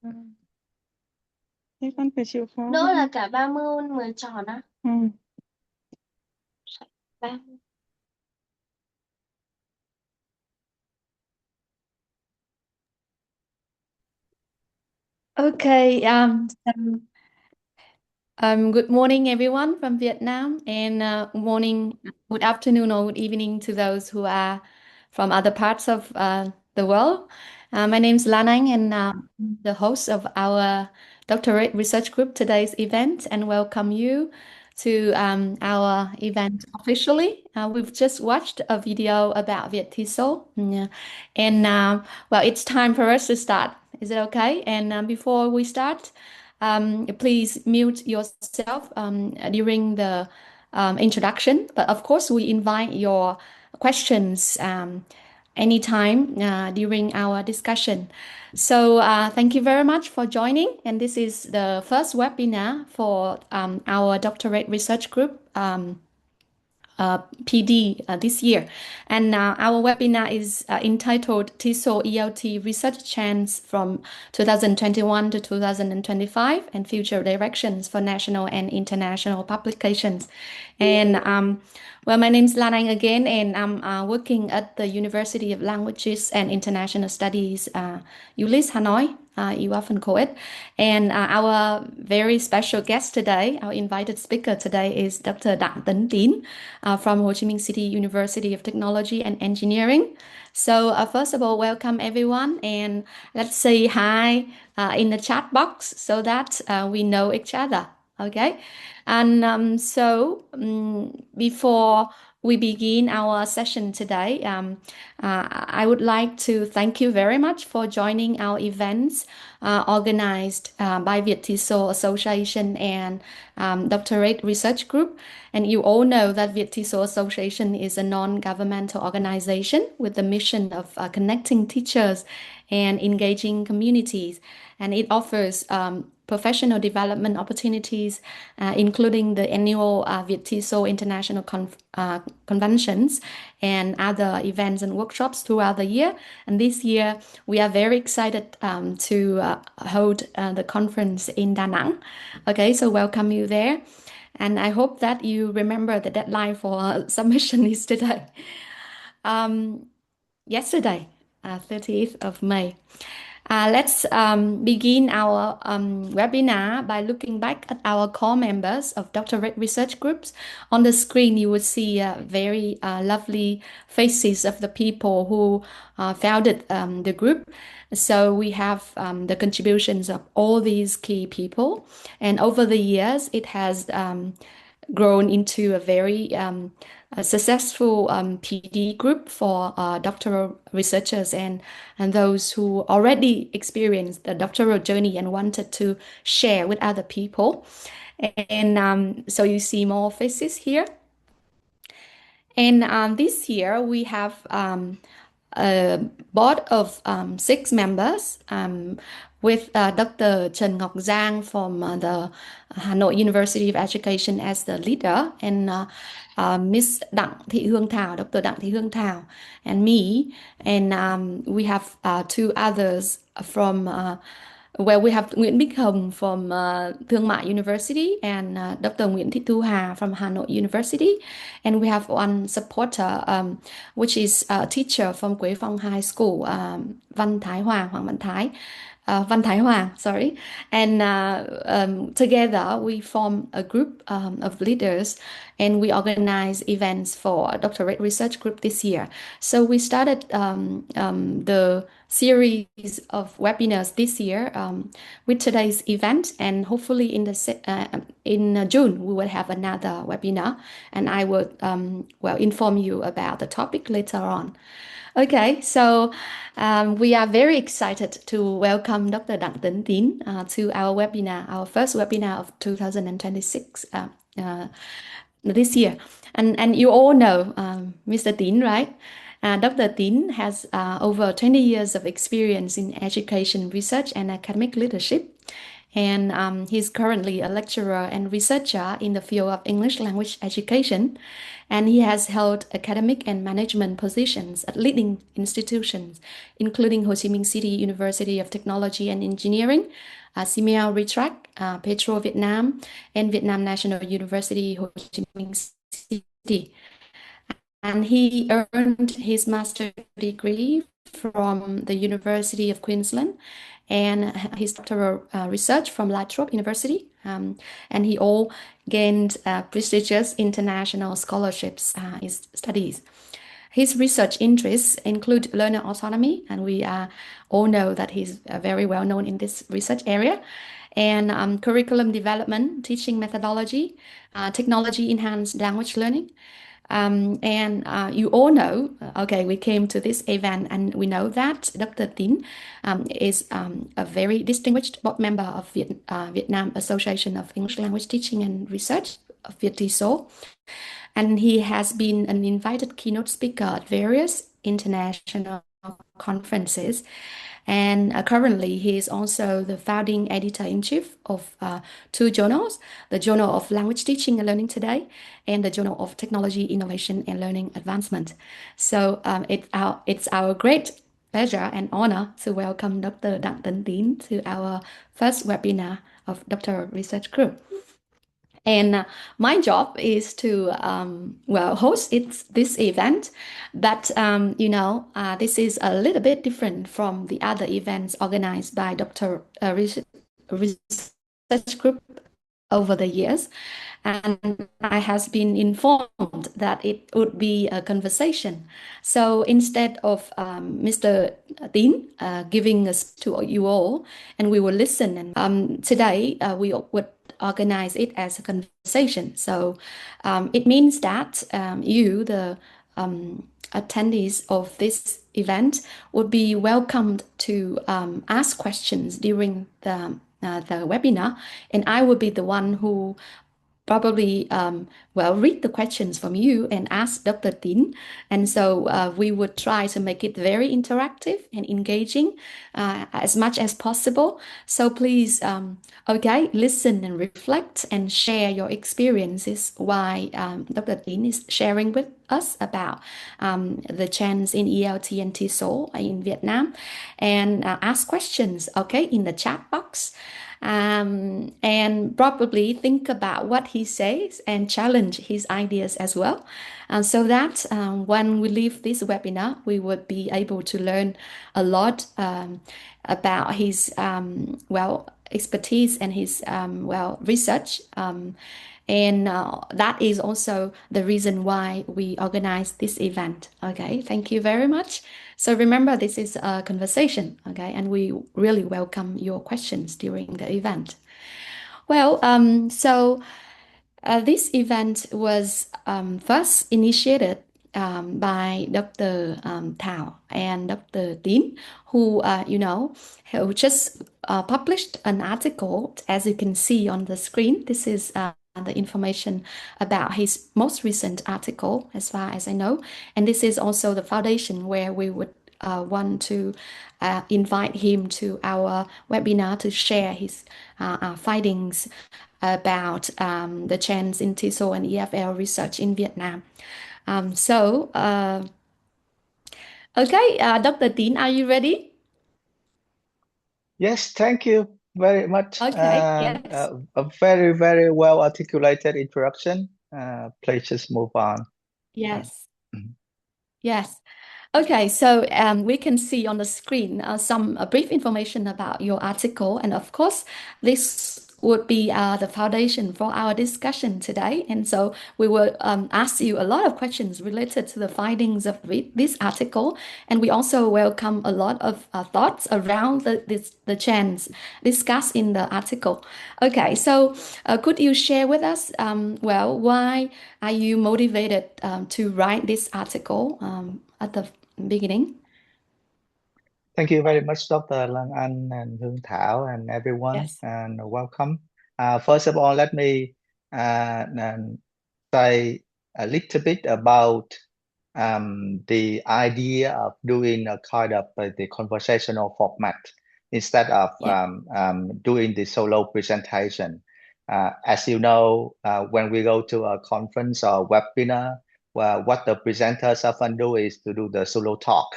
Ừ. Thế con phải chịu khó Đỡ hơn. là cả 30 10 tròn á. Ừ. Ba. Okay, good morning, everyone from Vietnam, and good morning, good afternoon, or good evening to those who are from other parts of the world. My name is Lan Anh, and I'm the host of our doctorate research group today's event, and welcome you to our event officially. We've just watched a video about Viet TESOL, and well, it's time for us to start. Is it okay? And before we start, please mute yourself during the introduction. But of course, we invite your questions anytime during our discussion. So thank you very much for joining. And this is the first webinar for our doctorate research group. PD this year. And our webinar is entitled TESOL ELT Research Chance from 2021 to 2025 and Future Directions for National and International Publications. And well, my name is Lan Anh again, and I'm working at the University of Languages and International Studies, ULIS Hanoi. You often call it. And our very special guest today, our invited speaker today is Dr. Đặng Tấn Tín from Ho Chi Minh City University of Technology and Engineering. So first of all, welcome everyone, and let's say hi in the chat box so that we know each other. Okay, and before we begin our session today, I would like to thank you very much for joining our events organized by Viet TESOL Association and Doctorate Research Group. And you all know that Viet TESOL Association is a non-governmental organization with the mission of connecting teachers and engaging communities. And it offers professional development opportunities, including the annual Viet TESOL International Conventions and other events and workshops throughout the year. And this year, we are very excited to hold the conference in Da Nang. Okay, so welcome you there. And I hope that you remember the deadline for submission is today. Yesterday, 30th of May. Let's begin our webinar by looking back at our core members of doctorate research groups. On the screen, you will see very lovely faces of the people who founded the group. So we have the contributions of all these key people. And over the years, it has grown into a very a successful PD group for doctoral researchers and those who already experienced the doctoral journey and wanted to share with other people. And so you see more faces here. And this year we have a board of 6 members with Dr. Trần Ngọc Giang from the Hanoi University of Education as the leader, and Miss Đặng Thị Hương Thảo, Dr. Đặng Thị Hương Thảo, and me. And we have 2 others from where we have Nguyễn Bích Hồng from Thương mại University and Dr. Nguyễn Thị Thu Hà from Hanoi University. And we have one supporter, which is a teacher from Quế Phong High School, Văn Thái Hoàng, Hoàng Văn Thái. Văn Thái Hoàng, sorry. And together we form a group of leaders, and we organize events for doctorate research group this year. So we started the series of webinars this year with today's event, and hopefully in June we will have another webinar, and I will well inform you about the topic later on. Okay, so we are very excited to welcome Dr. Đặng Tấn Tín to our webinar, our first webinar of 2026 this year. And you all know Mr. Tín, right? Dr. Tín has over 20 years of experience in education research and academic leadership. And he's currently a lecturer and researcher in the field of English language education. And he has held academic and management positions at leading institutions, including Ho Chi Minh City University of Technology and Engineering, Simeo Retract, Petro Vietnam, and Vietnam National University, Ho Chi Minh City. And he earned his master's degree from the University of Queensland and his doctoral research from La Trobe University. And he all gained prestigious international scholarships his studies. His research interests include learner autonomy, and we all know that he's very well known in this research area, and curriculum development, teaching methodology, technology enhanced language learning. And you all know, okay, we came to this event and we know that Dr. Tín is a very distinguished board member of Vietnam Association of English Language Teaching and Research, of TESOL. And he has been an invited keynote speaker at various international conferences. And currently, he is also the founding editor-in-chief of two journals, the Journal of Language Teaching and Learning Today and the Journal of Technology, Innovation and Learning Advancement. So it's our great pleasure and honor to welcome Dr. Đặng Tấn Tín to our first webinar of Doctoral Research Group. And my job is to, host this event. But, this is a little bit different from the other events organized by Dr. Research Group over the years. And I has been informed that it would be a conversation. So instead of Mr. Tín giving us to you all, and we will listen. And today we would organize it as a conversation. So it means that you, the attendees of this event, would be welcomed to ask questions during the webinar, and I will be the one who probably read the questions from you and ask Dr. Tín. And so we would try to make it very interactive and engaging as much as possible. So please, listen and reflect and share your experiences while Dr. Tín is sharing with us about the chance in ELT and TESOL in Vietnam, and ask questions, in the chat box. And probably think about what he says and challenge his ideas as well. So that when we leave this webinar, we would be able to learn a lot about his, expertise and his, research. And that is also the reason why we organized this event. Okay, thank you very much. So remember, this is a conversation, and we really welcome your questions during the event. Well, this event was first initiated by Dr. Thảo and Dr. Tín, who who just published an article, as you can see on the screen. This is the information about his most recent article, as far as I know. And this is also the foundation where we would want to invite him to our webinar to share his findings about the trends in TESOL and EFL research in Vietnam. Dr. Tín, are you ready? Yes, thank you very much. Yes. A very, very well articulated introduction. Please just move on. Yes. Yes. Okay, so we can see on the screen some brief information about your article. And of course, this would be the foundation for our discussion today. And so we will ask you a lot of questions related to the findings of this article. And we also welcome a lot of thoughts around the trends discussed in the article. Okay, so could you share with us, why are you motivated to write this article at the beginning? Thank you very much, Dr. Lan Anh and Hướng Thảo and everyone, Yes. and welcome. First of all, let me say a little bit about the idea of doing a kind of the conversational format, instead of Yeah. doing the solo presentation. As you know, when we go to a conference or webinar, what the presenters often do is to do the solo talk.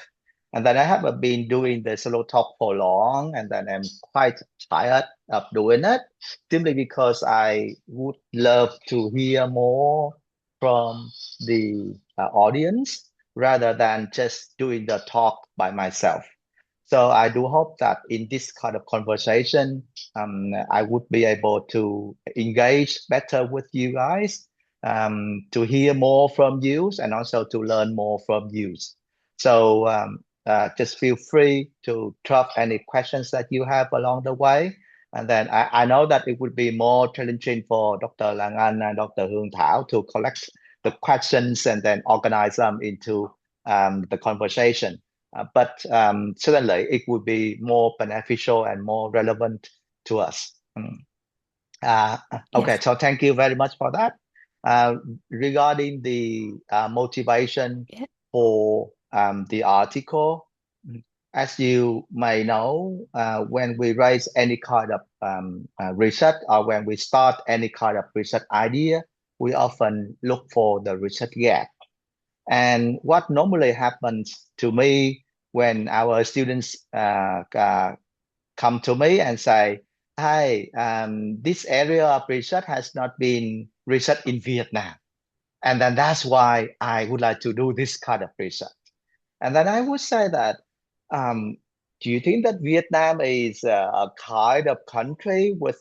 And then I have been doing the solo talk for long, and then I'm quite tired of doing it, simply because I would love to hear more from the audience rather than just doing the talk by myself. So I do hope that in this kind of conversation, I would be able to engage better with you guys, to hear more from you, and also to learn more from you. So just feel free to drop any questions that you have along the way. And then I know that it would be more challenging for Dr. Lang Anh and Dr. Hương Thảo to collect the questions and then organize them into the conversation. But certainly it would be more beneficial and more relevant to us. Okay, Yes. so thank you very much for that. Regarding the motivation Yeah. for the article, as you may know, when we raise any kind of research, or when we start any kind of research idea, we often look for the research gap. And what normally happens to me when our students come to me and say, "Hey, this area of research has not been researched in Vietnam, and then that's why I would like to do this kind of research." And then I would say that, do you think that Vietnam is a kind of country with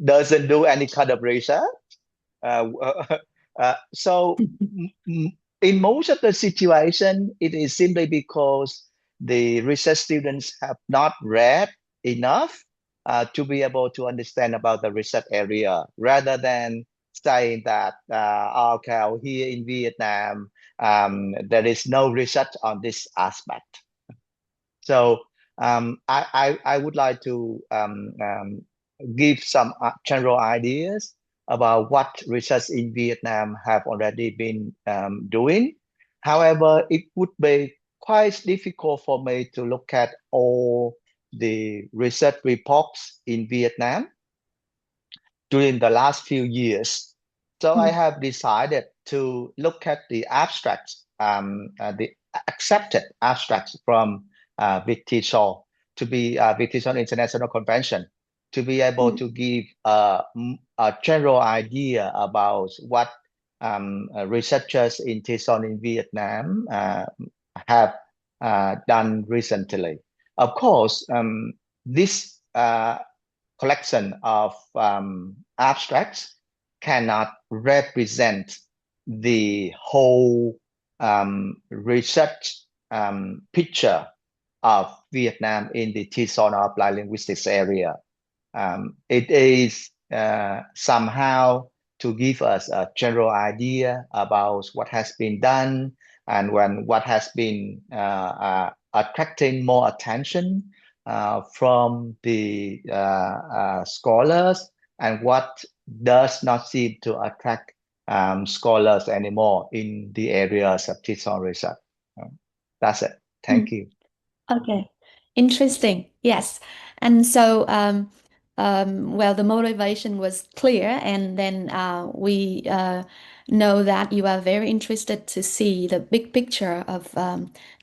doesn't do any kind of research? So in most of the situation, it is simply because the research students have not read enough to be able to understand about the research area, rather than saying that, okay, here in Vietnam, there is no research on this aspect. So I would like to give some general ideas about what research in Vietnam have already been doing. However, it would be quite difficult for me to look at all the research reports in Vietnam during the last few years. So I have decided to look at the abstracts, the accepted abstracts from with TESOL, to be with TESOL International Convention, to be able to give a general idea about what researchers in TESOL in Vietnam have done recently. Of course, this collection of abstracts cannot represent the whole research picture of Vietnam in the TESOL of applied linguistics area. It is somehow to give us a general idea about what has been done, and what has been attracting more attention from the scholars, and what does not seem to attract scholars anymore in the areas of TESOL research. That's it. Thank you. Okay, interesting. Yes. And so, well, the motivation was clear, and then we know that you are very interested to see the big picture of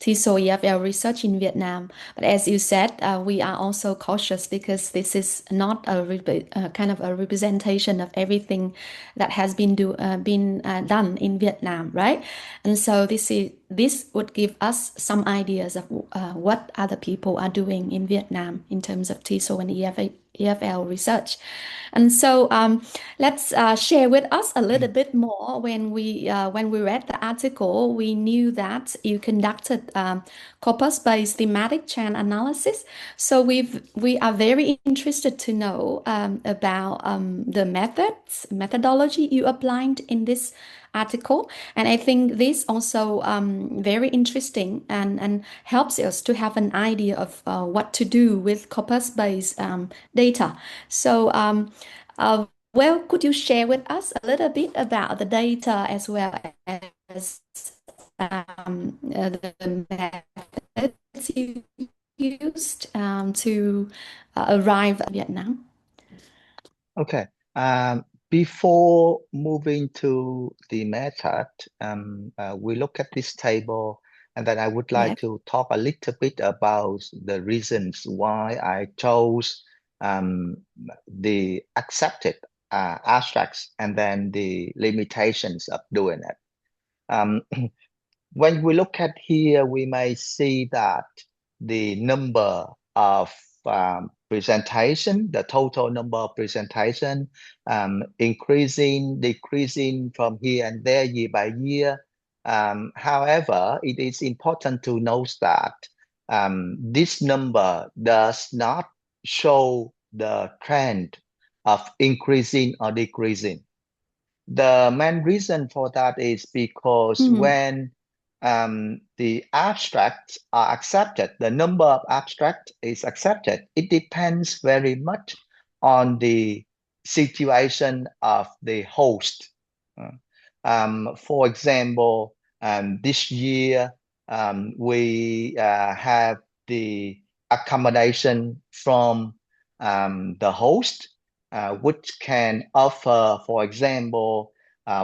TESOL EFL research in Vietnam. But as you said, we are also cautious because this is not a kind of a representation of everything that has been done in Vietnam, right? And so this would give us some ideas of what other people are doing in Vietnam in terms of TESOL and EFL research. And so let's share with us a little bit more. When we read the article, we knew that you conducted corpus-based thematic chain analysis. So we are very interested to know about the methodology you applied in this article. And I think this also very interesting and helps us to have an idea of what to do with corpus-based data. So well, could you share with us a little bit about the data as well as the methods you used to arrive at Vietnam? Okay. Before moving to the method, we look at this table, and then I would like Yes. to talk a little bit about the reasons why I chose the accepted abstracts and then the limitations of doing it. When we look at here, we may see that the number of presentation, the total number of presentation, increasing, decreasing from here and there year by year. However, it is important to note that this number does not show the trend of increasing or decreasing. The main reason for that is because when the abstracts are accepted, the number of abstract is accepted, it depends very much on the situation of the host. For example, this year we have the accommodation from the host, which can offer, for example,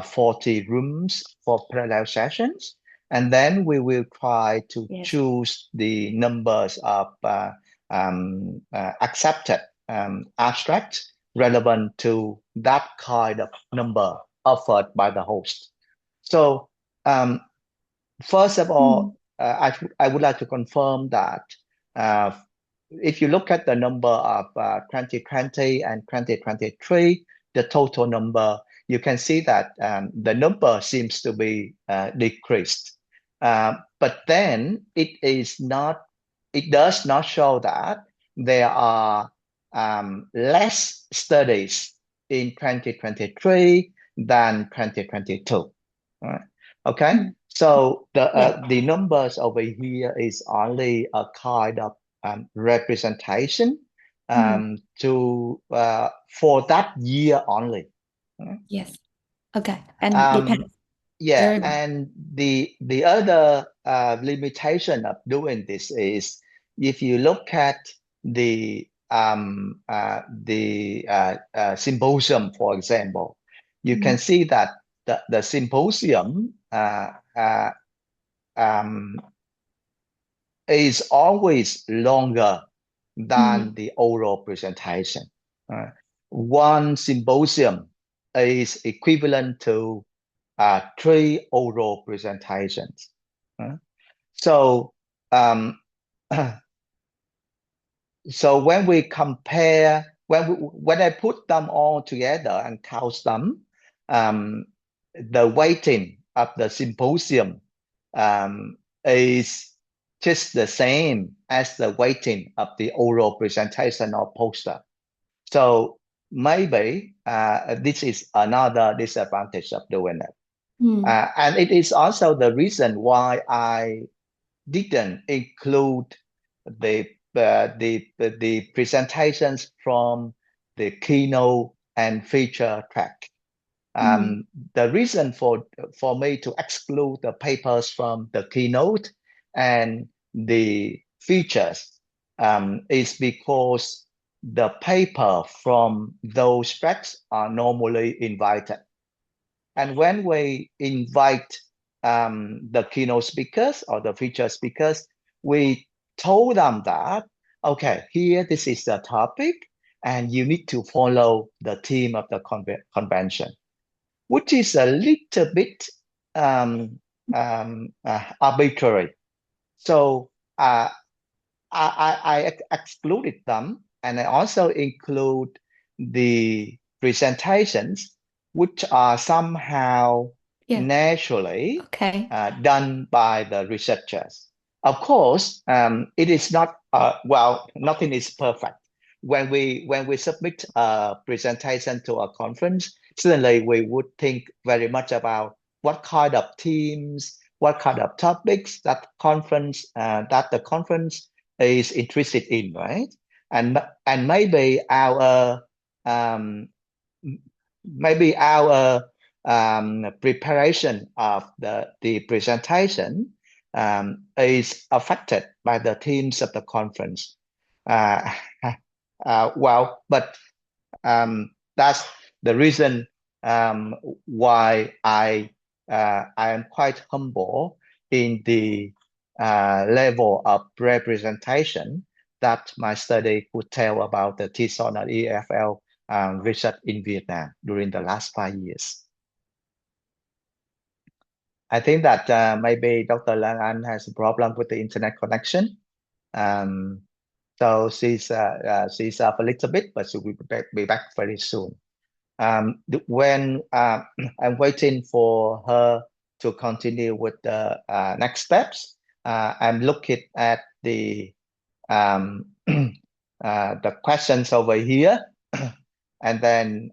40 rooms for parallel sessions. And then we will try to choose the numbers of accepted abstracts relevant to that kind of number offered by the host. So first of all, I would like to confirm that if you look at the number of 2020 and 2023, the total number, you can see that the number seems to be decreased. But then it does not show that there are less studies in 2023 than 2022. Right? Okay, so the numbers over here is only a kind of representation for that year only. Yes. Okay. And depends. Yeah, and the other limitation of doing this is if you look at the symposium, for example, you can see that the symposium is always longer than the oral presentation. One symposium is equivalent to 3 oral presentations. So when we compare, when I put them all together and count them, the weighting of the symposium is just the same as the weighting of the oral presentation or poster. So maybe this is another disadvantage of doing it. And it is also the reason why I didn't include the presentations from the keynote and feature track. The reason for me to exclude the papers from the keynote and the features is because the paper from those tracks are normally invited. And when we invite the keynote speakers or the feature speakers, we told them that, okay, here, this is the topic, and you need to follow the theme of the convention, which is a little bit arbitrary. So I excluded them, and I also include the presentations which are somehow naturally done by the researchers. Of course, it is not, nothing is perfect. When we submit a presentation to a conference, certainly we would think very much about what kind of themes, what kind of topics that the conference is interested in, right? And maybe our preparation of the presentation is affected by the themes of the conference. Well, but that's the reason why I am quite humble in the level of representation that my study could tell about the TESOL and EFL research in Vietnam during the last 5 years. I think that maybe Dr. Lang An has a problem with the internet connection. So she's off a little bit, but she will be back very soon. When I'm waiting for her to continue with the next steps, I'm looking at the questions over here, and then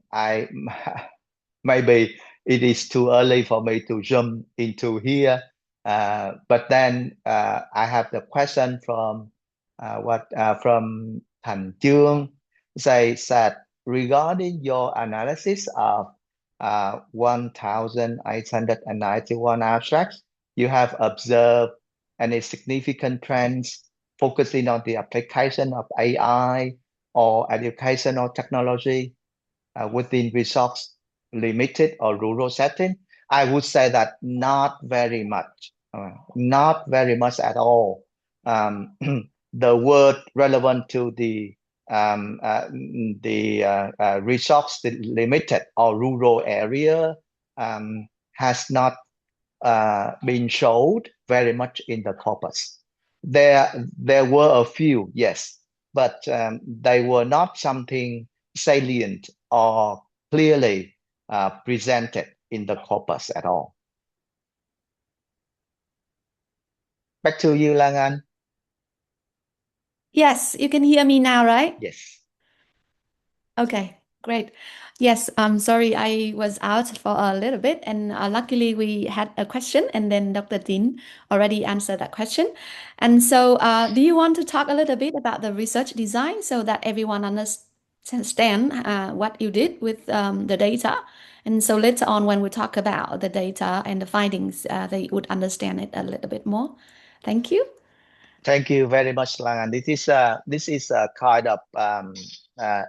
maybe it is too early for me to jump into here, but then I have the question from from Thành Chương. They said, regarding your analysis of 1,891 abstracts, you have observed any significant trends focusing on the application of AI or educational technology within resource limited or rural setting? I would say that not very much, not very much at all. The word relevant to the resource limited or rural area has not been showed very much in the corpus. There were a few, yes, but they were not something salient or clearly presented in the corpus at all. Back to you, Lang An. Yes, you can hear me now, right? Yes. Okay, great. Yes, I'm sorry I was out for a little bit, and luckily we had a question, and then Dr. Tin already answered that question. And so, do you want to talk a little bit about the research design so that everyone understand what you did with the data? And so later on, when we talk about the data and the findings, they would understand it a little bit more. Thank you. Thank you very much, Lang An. This is a kind of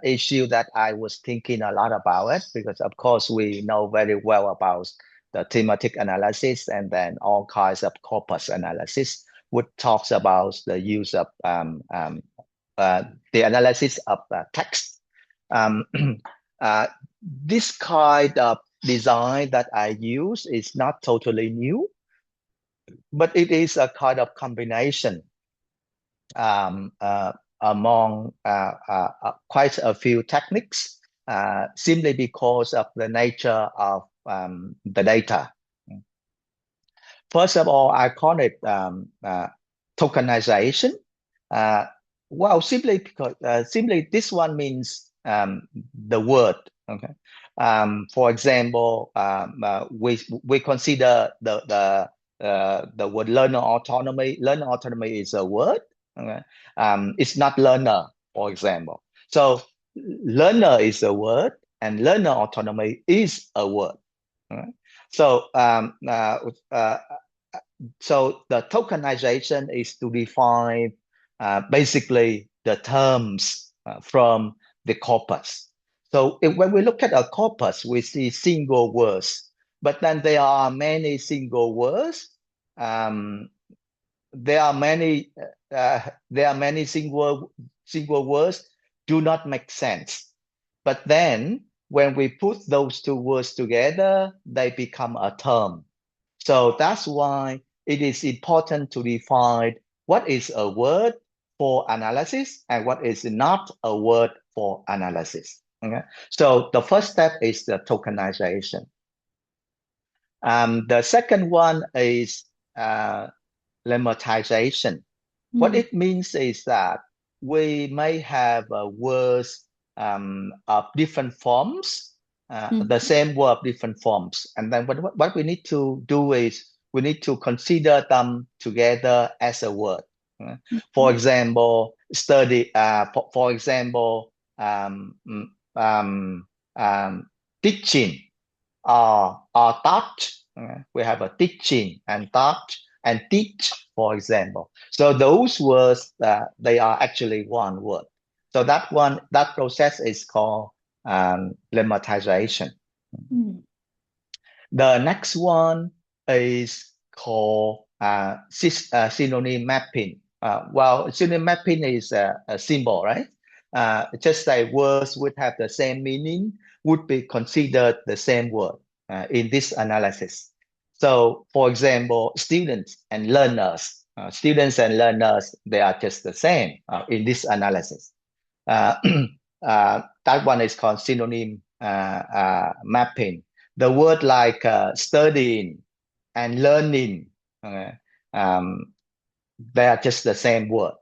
issue that I was thinking a lot about it, because of course we know very well about the thematic analysis and then all kinds of corpus analysis, which talks about the use of the analysis of text. This kind of design that I use is not totally new, but it is a kind of combination among quite a few techniques, simply because of the nature of the data. First of all, I call it tokenization. Well, simply because this one means the word. Okay. For example, we consider the word learner autonomy. Learner autonomy is a word. Okay. It's not learner, for example. So learner is a word, and learner autonomy is a word. Okay. So so the tokenization is to define basically the terms from the corpus. So when we look at a corpus, we see single words, but then there are many single words. There are many single words do not make sense. But then when we put those two words together, they become a term. So that's why it is important to define what is a word for analysis and what is not a word for analysis. Okay? So the first step is the tokenization. The second one is lemmatization. What it means is that we may have words of different forms, the same word of different forms. And then what we need to do is we need to consider them together as a word. For example, for example, teaching or taught. We have a teaching and taught. and teach, for example. So those words, they are actually one word. So that process is called lemmatization. The next one is called synonym mapping. Well, synonym mapping is a symbol, right? Just like words would have the same meaning, would be considered the same word in this analysis. So, for example, students and learners, they are just the same in this analysis. That one is called synonym mapping. The word like studying and learning, they are just the same word.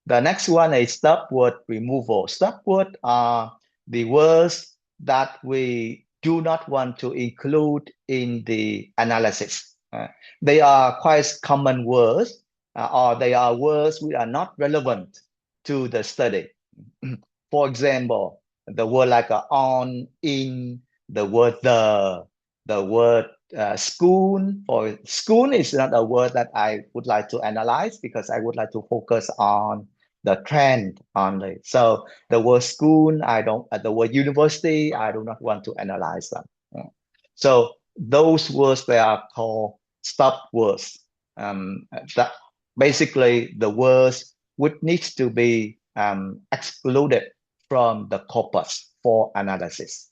The next one is stop word removal. Stop word are the words that we do not want to include in the analysis. They are quite common words, or they are words which are not relevant to the study. For example, the word like on, in, the word the word school. For school is not a word that I would like to analyze because I would like to focus on the trend only. So the word school, the word university, I do not want to analyze them. So those words, they are called stop words. That basically the words which needs to be excluded from the corpus for analysis.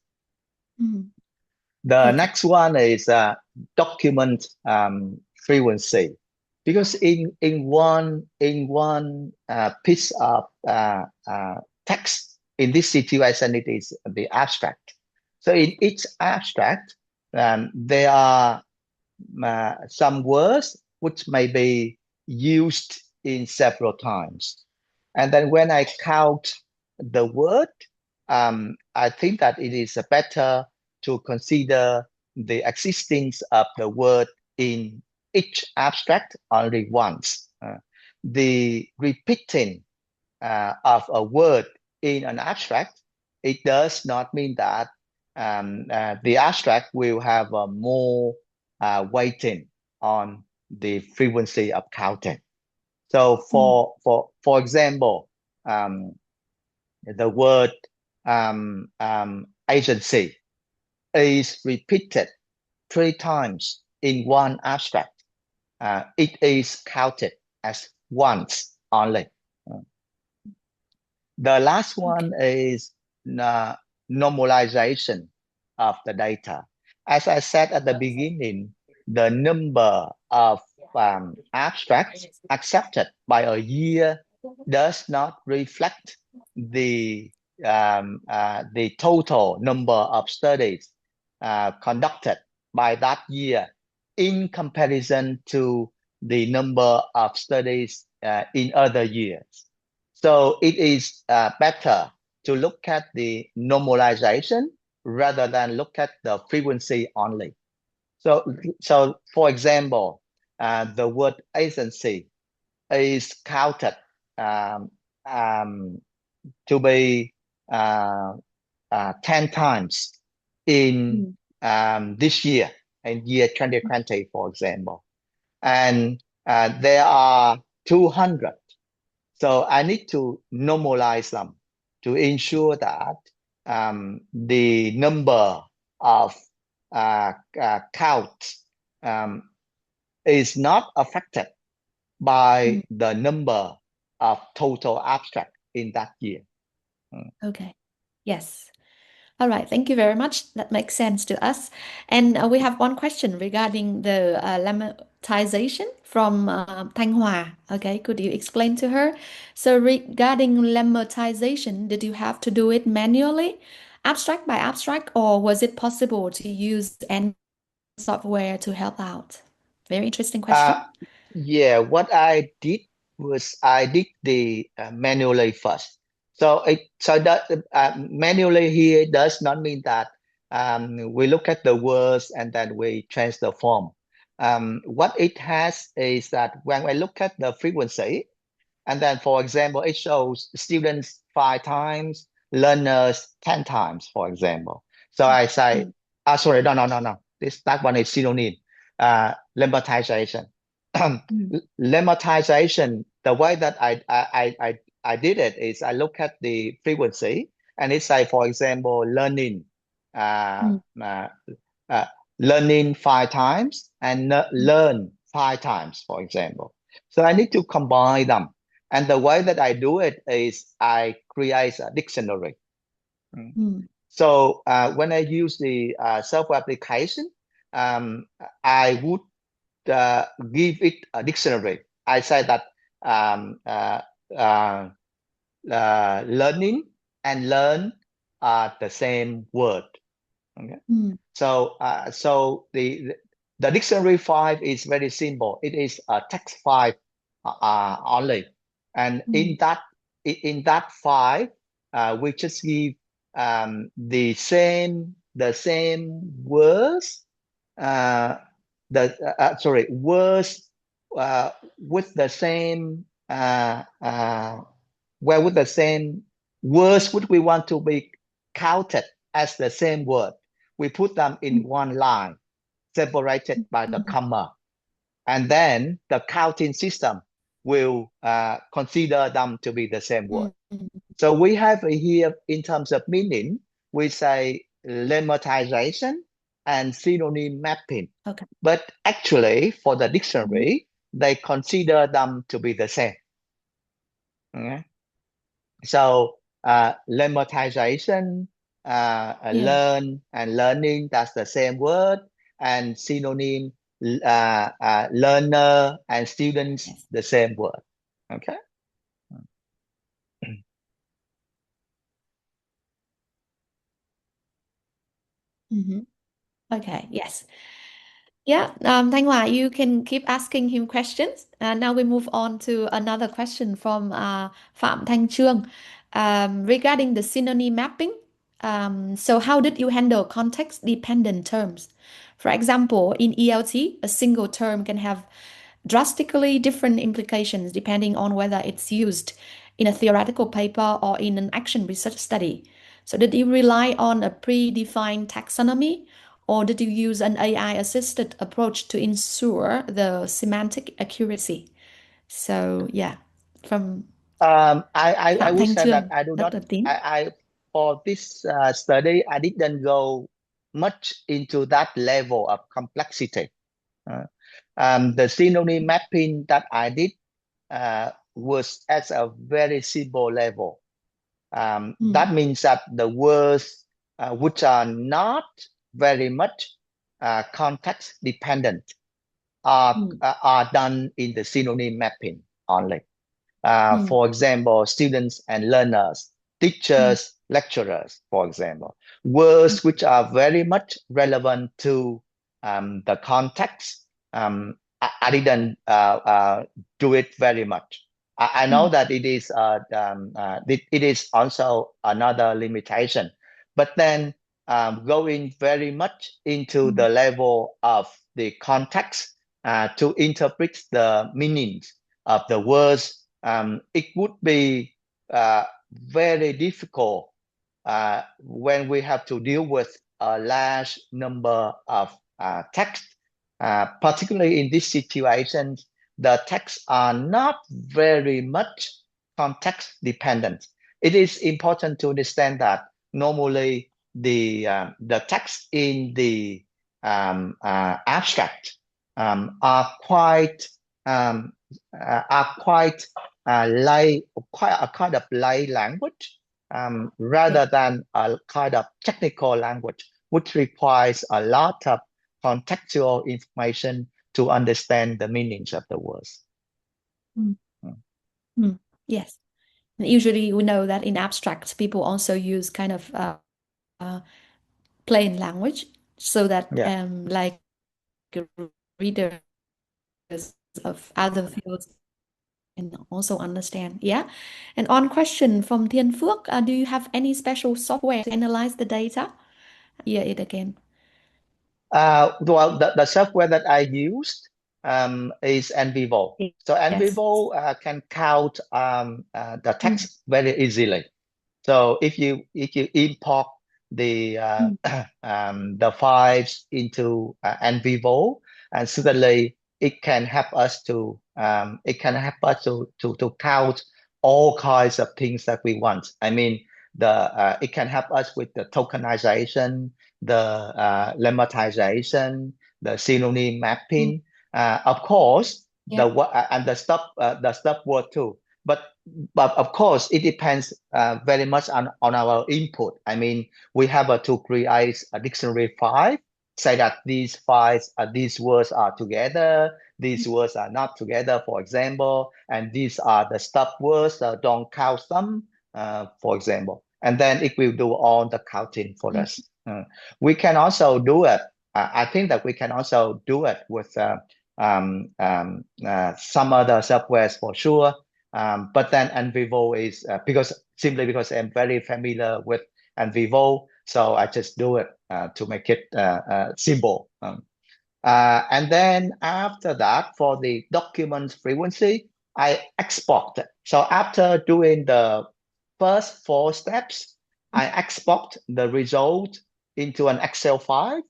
The next one is document frequency, because in one piece of text, in this situation it is the abstract. So in each abstract, there are some words which may be used in several times, and then when I count the word, I think that it is better to consider the existence of the word in each abstract only once. The repeating of a word in an abstract, it does not mean that the abstract will have more weighting on the frequency of counting. So for example, the word agency is repeated 3 times in one abstract. It is counted as once only. The last one is normalization of the data. As I said at the beginning, the number of abstracts accepted by a year does not reflect the total number of studies conducted by that year in comparison to the number of studies in other years. So it is better to look at the normalization rather than look at the frequency only. So for example, the word agency is counted to be 10 times in this year, in year 2020, for example. And there are 200. So I need to normalize them to ensure that the number of counts is not affected by the number of total abstract in that year. Okay. Yes. All right. Thank you very much. That makes sense to us. And we have one question regarding the lemmatization from Thanh Hoa. Okay. Could you explain to her? So regarding lemmatization, did you have to do it manually, abstract by abstract, or was it possible to use any software to help out? Very interesting question. Yeah, what I did was I did the manually first. So that manually here does not mean that we look at the words and then we change the form. What it has is that when I look at the frequency, and then for example, it shows students 5 times, learners 10 times, for example. So I say, sorry, no. That one is synonym, lemmatization. lemmatization, the way that I did it is I look at the frequency and it's like, for example, uh, uh, learning 5 times and learn 5 times, for example. So I need to combine them. And the way that I do it is I create a dictionary. So when I use the self-application, I would give it a dictionary. I say that learning and learn are the same word. Okay. So the dictionary 5 is very simple. It is a text 5 only, and in that 5, we just give the same words. Words with the same with the same words which we want to be counted as the same word. We put them in one line, separated by the comma, and then the counting system will consider them to be the same word. So we have here, in terms of meaning, we say lemmatization and synonym mapping. Okay. But actually, for the dictionary, they consider them to be the same. Okay. So lemmatization, learn and learning, that's the same word, and synonym, learner and students, the same word. Okay. Okay, yes. Yeah, Thanh Hoa, you can keep asking him questions. Now we move on to another question from Phạm Thanh Trương regarding the synonym mapping. So how did you handle context-dependent terms? For example, in ELT, a single term can have drastically different implications depending on whether it's used in a theoretical paper or in an action research study. So did you rely on a predefined taxonomy, or did you use an AI-assisted approach to ensure the semantic accuracy? So yeah, from I Phạm would Thanh say that Trương, I do not. Dr. Tín. I for this study, I didn't go much into that level of complexity. The synonym mapping that I did was at a very simple level. That means that the words which are not very much context dependent are done in the synonym mapping only. For example, students and learners, teachers, lecturers, for example, words which are very much relevant to the context. I didn't do it very much. I know that it is it is also another limitation, but then going very much into the level of the context to interpret the meanings of the words, it would be very difficult when we have to deal with a large number of text, particularly in these situations. The texts are not very much context dependent. It is important to understand that normally the text in the abstract are quite quite a kind of lay language rather than a kind of technical language, which requires a lot of contextual information to understand the meanings of the words. Yes. Usually we know that in abstract, people also use kind of plain language so that like readers of other fields can also understand. Yeah. And on question from Thiên Phước, do you have any special software to analyze the data? Yeah, it again. Well, the software that I used is NVivo. So NVivo can count the text very easily. So if you import the the files into NVivo, and certainly it can help us to count all kinds of things that we want. I mean, it can help us with the tokenization, the lemmatization, the synonym mapping. Of course, Yeah. and the stop word too. But of course, it depends very much on our input. I mean, we have to create a dictionary file, say that these words are together, these words are not together, for example, and these are the stop words, don't count them, for example. And then it will do all the counting for us. We can also do it. I think that we can also do it with some other softwares for sure. But then NVivo is simply because I'm very familiar with NVivo, so I just do it to make it simple. And then after that, for the document frequency, I export it. So after doing the first 4 steps, I export the result into an Excel file,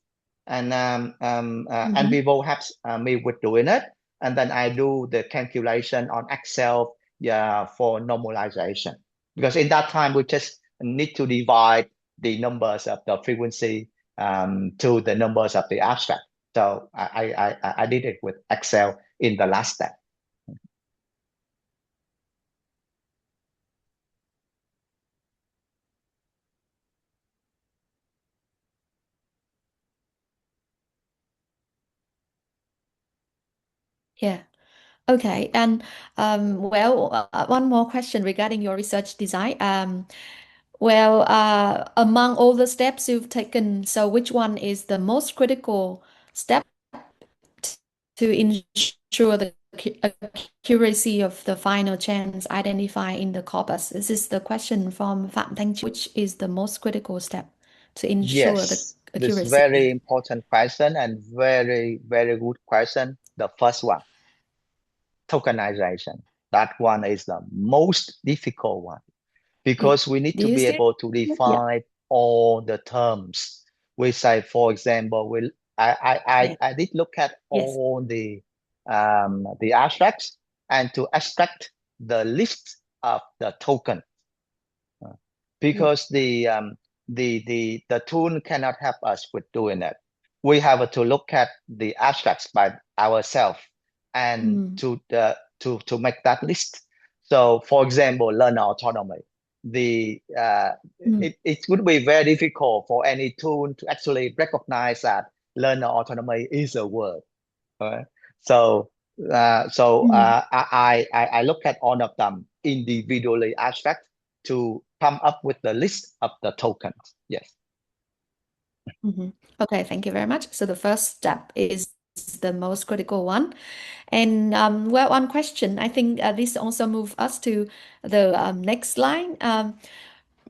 and NVivo helps me with doing it. And then I do the calculation on Excel for normalization. Because in that time, we just need to divide the numbers of the frequency to the numbers of the abstract. So I did it with Excel in the last step. Yeah. Okay. And one more question regarding your research design. Among all the steps you've taken, so which one is the most critical step to ensure the accuracy of the final chance identified in the corpus? This is the question from Phạm Thanh Chi. Which is the most critical step to ensure the Yes, this accuracy? very important question and very, very good question. The first one, tokenization. That one is the most difficult one because we need Do to you be see? able to Yeah. define all the terms. We say, for example, I did look at Yes. all the abstracts and to extract the list of the token because the tool cannot help us with doing it. We have to look at the abstracts by ourselves and to make that list. So, for example, learner autonomy. It would be very difficult for any tool to actually recognize that learner autonomy is a word. Right? So, I look at all of them individually abstract to come up with the list of the tokens. Yes. Okay, thank you very much. So the first step is the most critical one. And one question, I think this also moves us to the next line.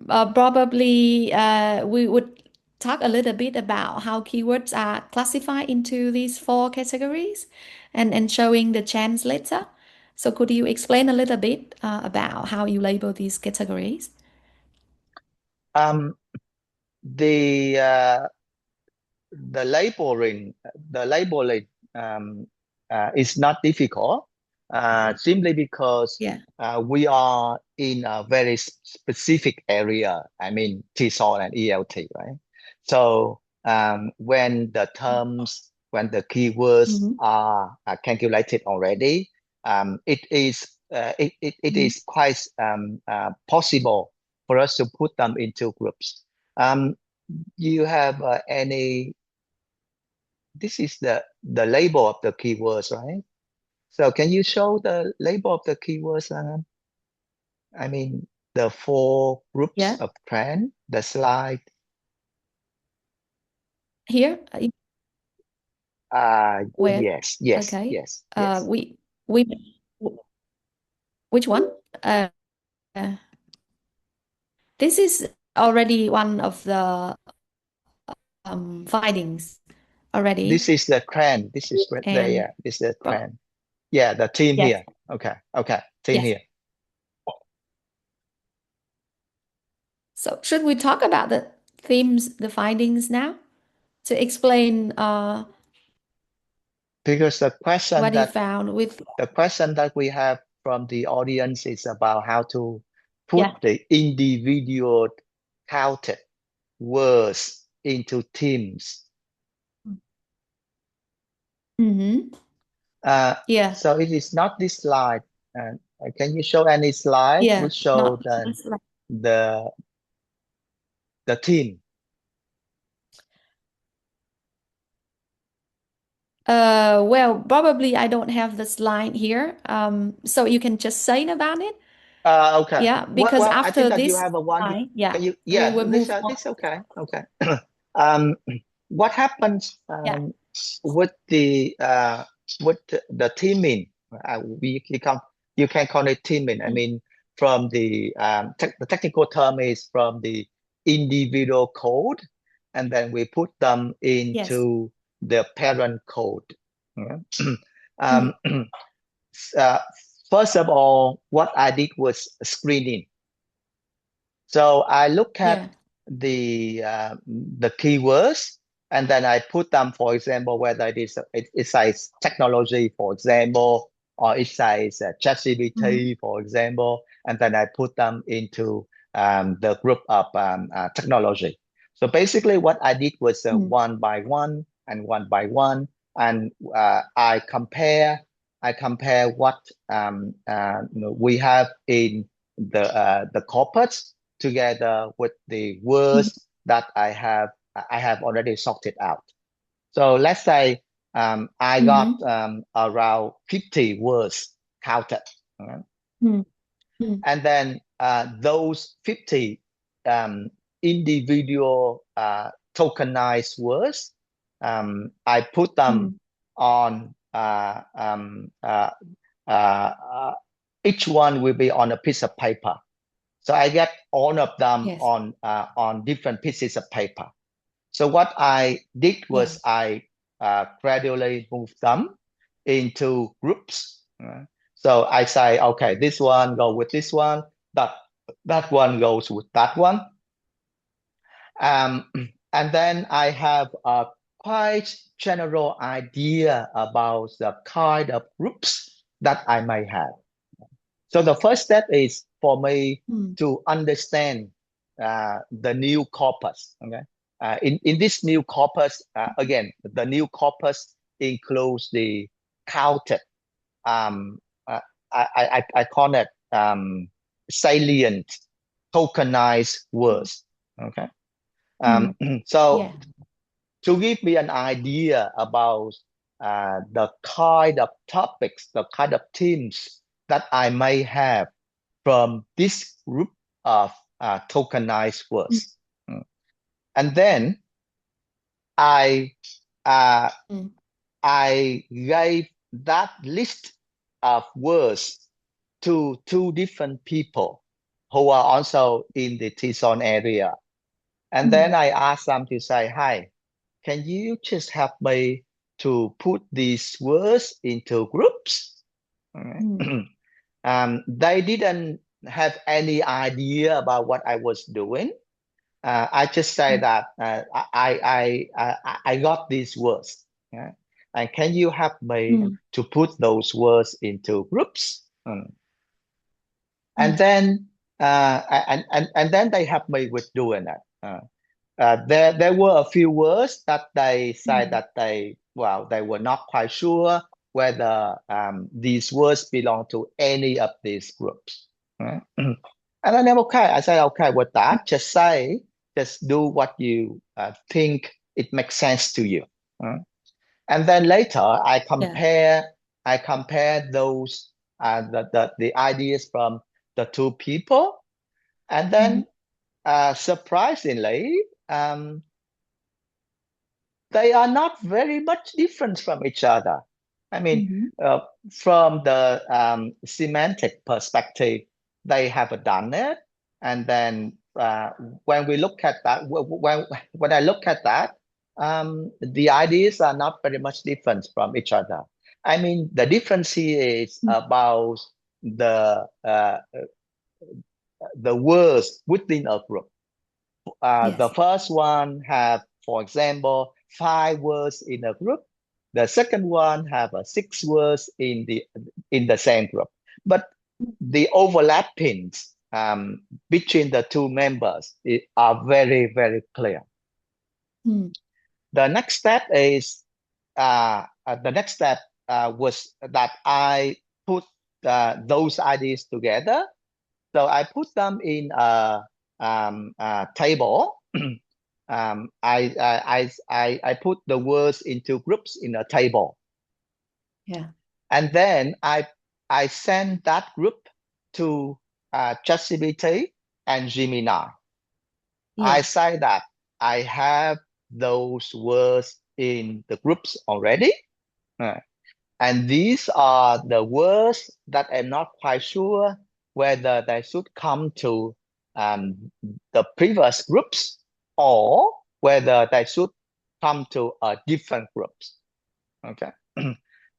Probably we would talk a little bit about how keywords are classified into these 4 categories and showing the chance later. So could you explain a little bit about how you label these categories? The labeling is not difficult simply because we are in a very specific area. I mean, TESOL and ELT, right? So when the keywords are calculated already, it is quite possible for us to put them into groups. You have any? This is the label of the keywords, right? So can you show the label of the keywords? I mean, the 4 groups of trend, the slide. Here? Where? Yes. Okay. Which one? This is already one of the findings already. This is the trend. This is right there. This is the trend. Yeah, the theme here. Okay. Theme here. So should we talk about the themes, the findings now to explain because the question What you that found with we have from the audience is about how to put Yeah. the individual counted words into teams. Mm-hmm. Yeah. So it is not this slide. Can you show any slide Yeah. which show Not the this slide. the team? Well, probably I don't have the slide here. So you can just say about it. Okay. Yeah, because Well, I think after that you this have a one. slide, yeah, Can you? we Yeah, will this move on. this okay. Okay. What happens Yeah. with the teaming? You can call it teaming. I mean, from the technical term is from the individual code, and then we put them Yes. into the parent code. Yeah. First of all, what I did was screening. So I look at Yeah. the keywords, and then I put them, for example, whether it says technology, for example, or it says ChatGPT, for example, and then I put them into the group of technology. So basically, what I did was one by one and one by one, and I compare what we have in the corpus together with the words that I have already sorted out. So let's say I got around 50 words counted. And then those 50 individual tokenized words, I put them on each one will be on a piece of paper. So I get all of them Yes. on different pieces of paper. So what I did was I gradually moved them into groups. So I say, okay, this one go with this one, that one goes with that one. And then I have a quite general idea about the kind of groups that I may have. So the first step is for me to understand the new corpus. Okay, in this new corpus, again, the new corpus includes the counted. I call it salient tokenized words. Okay, so to give me an idea about the kind of topics, the kind of themes that I may have from this group of tokenized words. And then I gave that list of words to two different people who are also in the TESOL area. And then I asked them to say, hi, can you just help me to put these words into groups? They didn't have any idea about what I was doing. I just say that I got these words. Yeah? And can you help me to put those words into groups? And then and then they help me with doing that. There were a few words that they said that they were not quite sure whether these words belong to any of these groups. Right? And then I say, okay, with that, just do what you think it makes sense to you. And then later I compare those the ideas from the two people, and then surprisingly, they are not very much different from each other. I mean, from the semantic perspective, they have done it. And then when we look at that, when I look at that, the ideas are not very much different from each other. I mean, the difference here is about the words within a group. The first one have, for example, 5 words in a group. The second one have 6 words in the same group, but the overlappings between the two members are very, very clear. Mm. The next step is was that I put those ideas together. So I put them in a table. I put the words into groups in a table. Yeah. And then I send that group to ChatGPT and Gemini. I Yeah. say that I have those words in the groups already. And these are the words that I'm not quite sure whether they should come to the previous groups or whether they should come to different groups. Okay.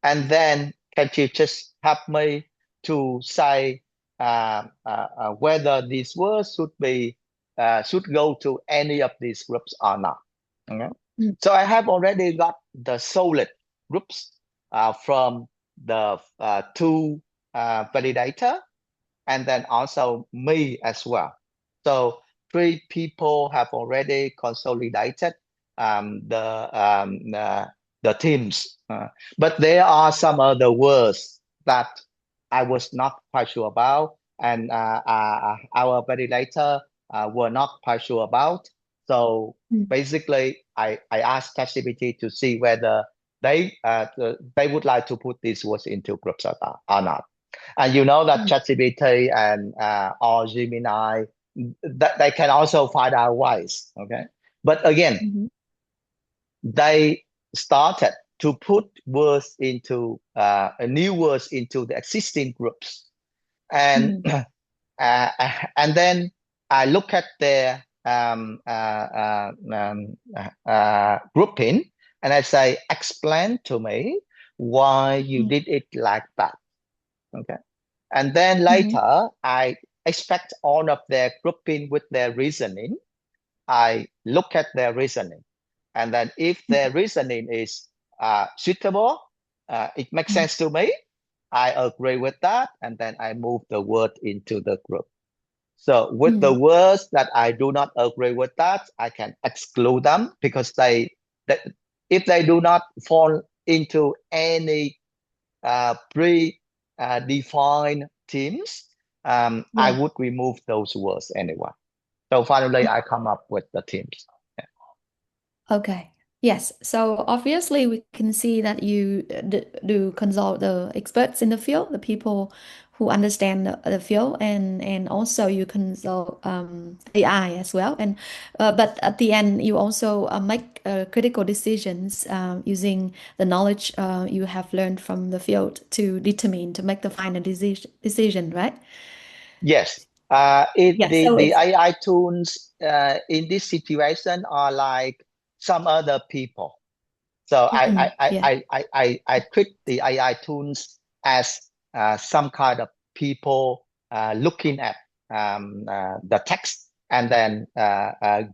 And then can you just help me to say whether these words should go to any of these groups or not? Okay. Mm. So I have already got the solid groups from the two validator, and then also me as well. So 3 people have already consolidated the teams, but there are some other words that I was not quite sure about, and our validator were not quite sure about. So basically, I asked ChatGPT to see whether they would like to put these words into groups or not. And you know that ChatGPT and or Gemini, that they can also find out ways. Okay, but again, they started to put words into new words into the existing groups, and and then I look at their grouping, and I say, explain to me why you did it like that. Okay, and then later I expect all of their grouping with their reasoning. I look at their reasoning, and then if their reasoning is suitable, it makes sense to me, I agree with that, and then I move the word into the group. So with the words that I do not agree with that, I can exclude them because if they do not fall into any pre-defined teams, I would remove those words anyway. So finally, I come up with the teams. Okay. Yes. So obviously, we can see that you do consult the experts in the field, the people who understand the field, and also you consult AI as well. And but at the end, you also make critical decisions using the knowledge you have learned from the field to make the final decision, right? Yes. Yeah. So The it's AI tools in this situation are like some other people. So yeah. I treat the AI tools as some kind of people looking at the text and then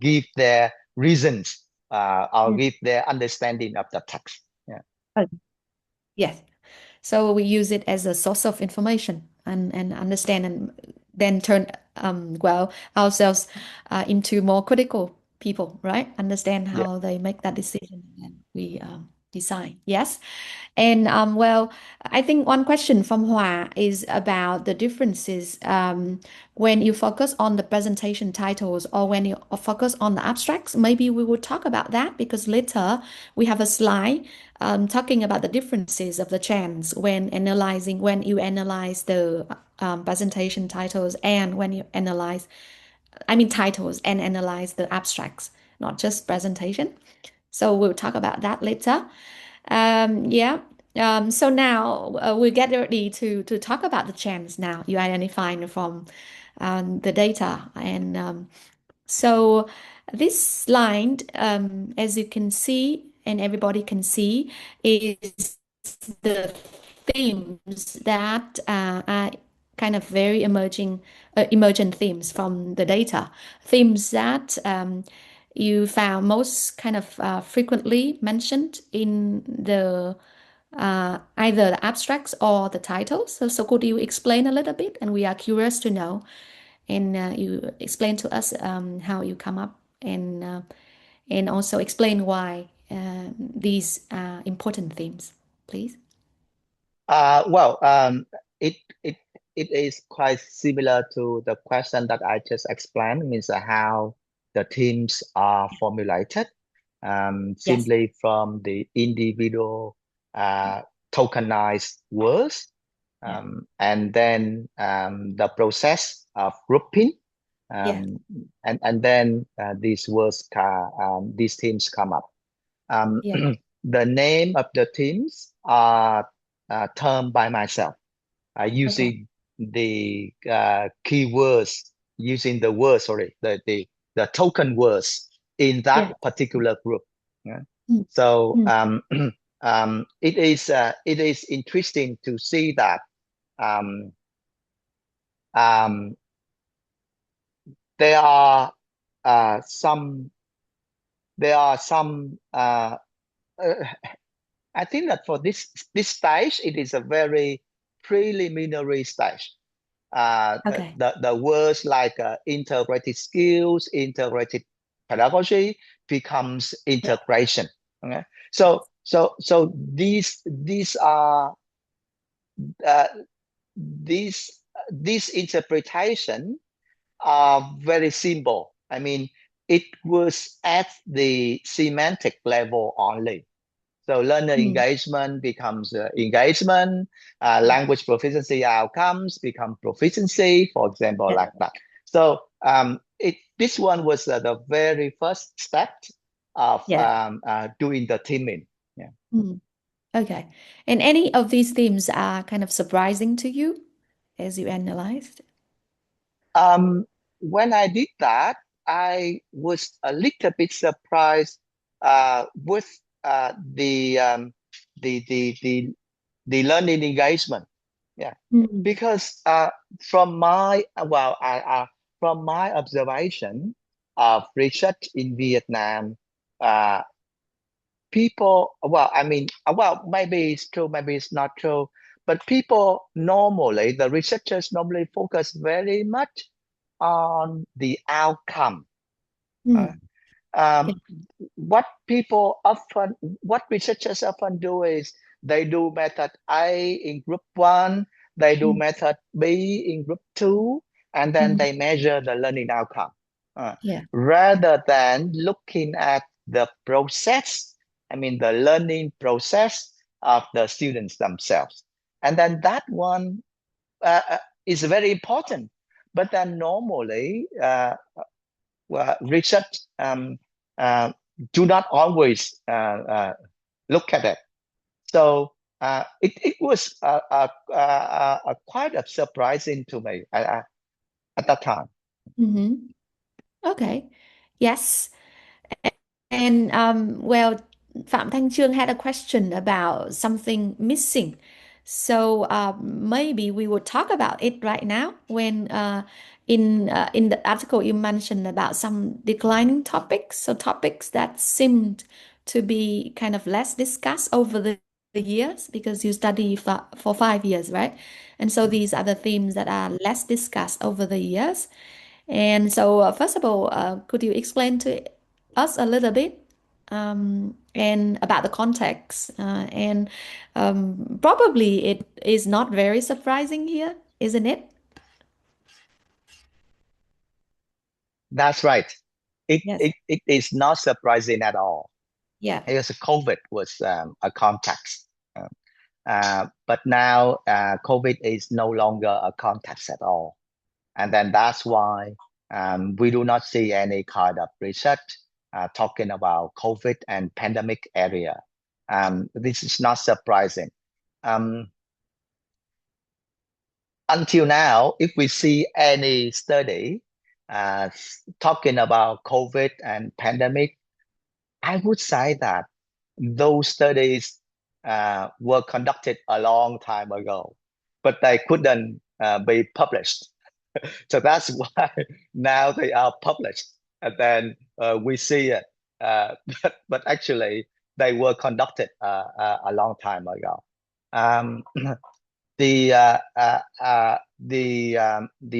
give their reasons or give their understanding of the text. Yeah. Yes. So we use it as a source of information and understand and then turn ourselves into more critical people, right? Understand Yeah. how they make that decision and we decide. Yes. And I think one question from Hua is about the differences when you focus on the presentation titles or when you focus on the abstracts. Maybe we will talk about that because later we have a slide talking about the differences of the chants when you analyze the presentation titles and when you analyze, titles and analyze the abstracts, not just presentation. So we'll talk about that later. Yeah. So now we get ready to talk about the chance now you identified from the data. And so this line, as you can see, and everybody can see, is the themes that are kind of very emergent themes from the data. Themes that you found most kind of frequently mentioned in the either the abstracts or the titles. So could you explain a little bit? And we are curious to know. And you explain to us how you come up and also explain why these are important themes, please. Well, it it it is quite similar to the question that I just explained, means how the themes are formulated, Yes. simply from the individual tokenized words, Yeah. and then the process of grouping, Yeah. and then these words, these themes come up. Yeah. The name of the themes are termed by myself Okay. using the keywords, using the words, sorry, the token words in that Yeah. particular group. Yeah. Mm. So Mm. it is interesting to see that um, um, there are some I think that for this stage, it is a very preliminary stage. Okay. The words like integrated skills, integrated pedagogy becomes Yeah. integration. Okay? So these are uh, these interpretation are very simple. I mean, it was at the semantic level only. So learner Mm. engagement becomes engagement, language proficiency outcomes become proficiency, for example, Yeah. like that. So this one was the very first step of Yeah. doing the teaming. Yeah. Mm. Okay. And any of these themes are kind of surprising to you as you analyzed? When I did that, I was a little bit surprised with the the the the the learning engagement. Yeah, Mm. because from my from my observation of research in Vietnam, uh, people, maybe it's true, maybe it's not true, but people normally, the researchers normally focus very much on the outcome. Uh, Mm. Yeah. um, what people often, what researchers often do is they do method A in group one, they do Mm. method B in group two, and then Mm. they measure the learning outcome. Uh, Yeah. Rather than looking at the process, I mean the learning process of the students themselves. And then that one is very important. But then normally, research uh, do not always look at it. So it was quite surprising to me at that time. Mm-hmm. Okay. Yes. And well, Phạm Thanh Trương had a question about something missing. So maybe we will talk about it right now when in the article you mentioned about some declining topics, so topics that seemed to be kind of less discussed over the years because you study for 5 years, right? And so these are the themes that are less discussed over the years. And so, first of all, could you explain to us a little bit and about the context? And probably it is not very surprising here, isn't it? That's right. Yes. It is not surprising at all. Yeah. Because COVID was a context. But now COVID is no longer a context at all. And then that's why we do not see any kind of research talking about COVID and pandemic area. This is not surprising. Until now, if we see any study talking about COVID and pandemic, I would say that those studies were conducted a long time ago, but they couldn't be published. So that's why now they are published. and then we see it. But actually, they were conducted a long time ago. The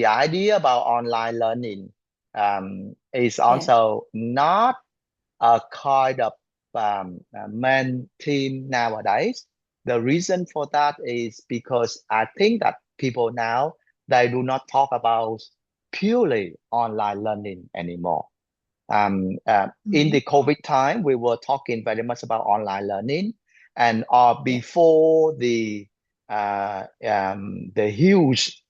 idea about online learning is also not a kind of main theme nowadays. The reason for that is because I think that people now, they do not talk about purely online learning anymore. In the COVID time, we were talking very much about online learning, and before the huge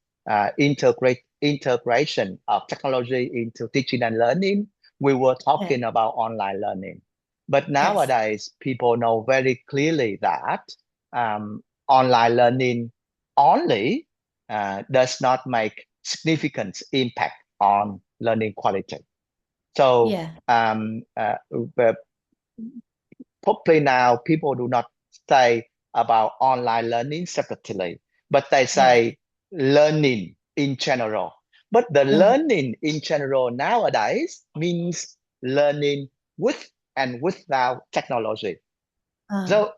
integration of technology into teaching and learning, we were talking about online learning. But nowadays, people know very clearly that online learning only does not make significant impact on learning quality. So probably now people do not say about online learning separately, but they say learning in general. But the learning in general nowadays means learning with and without technology. So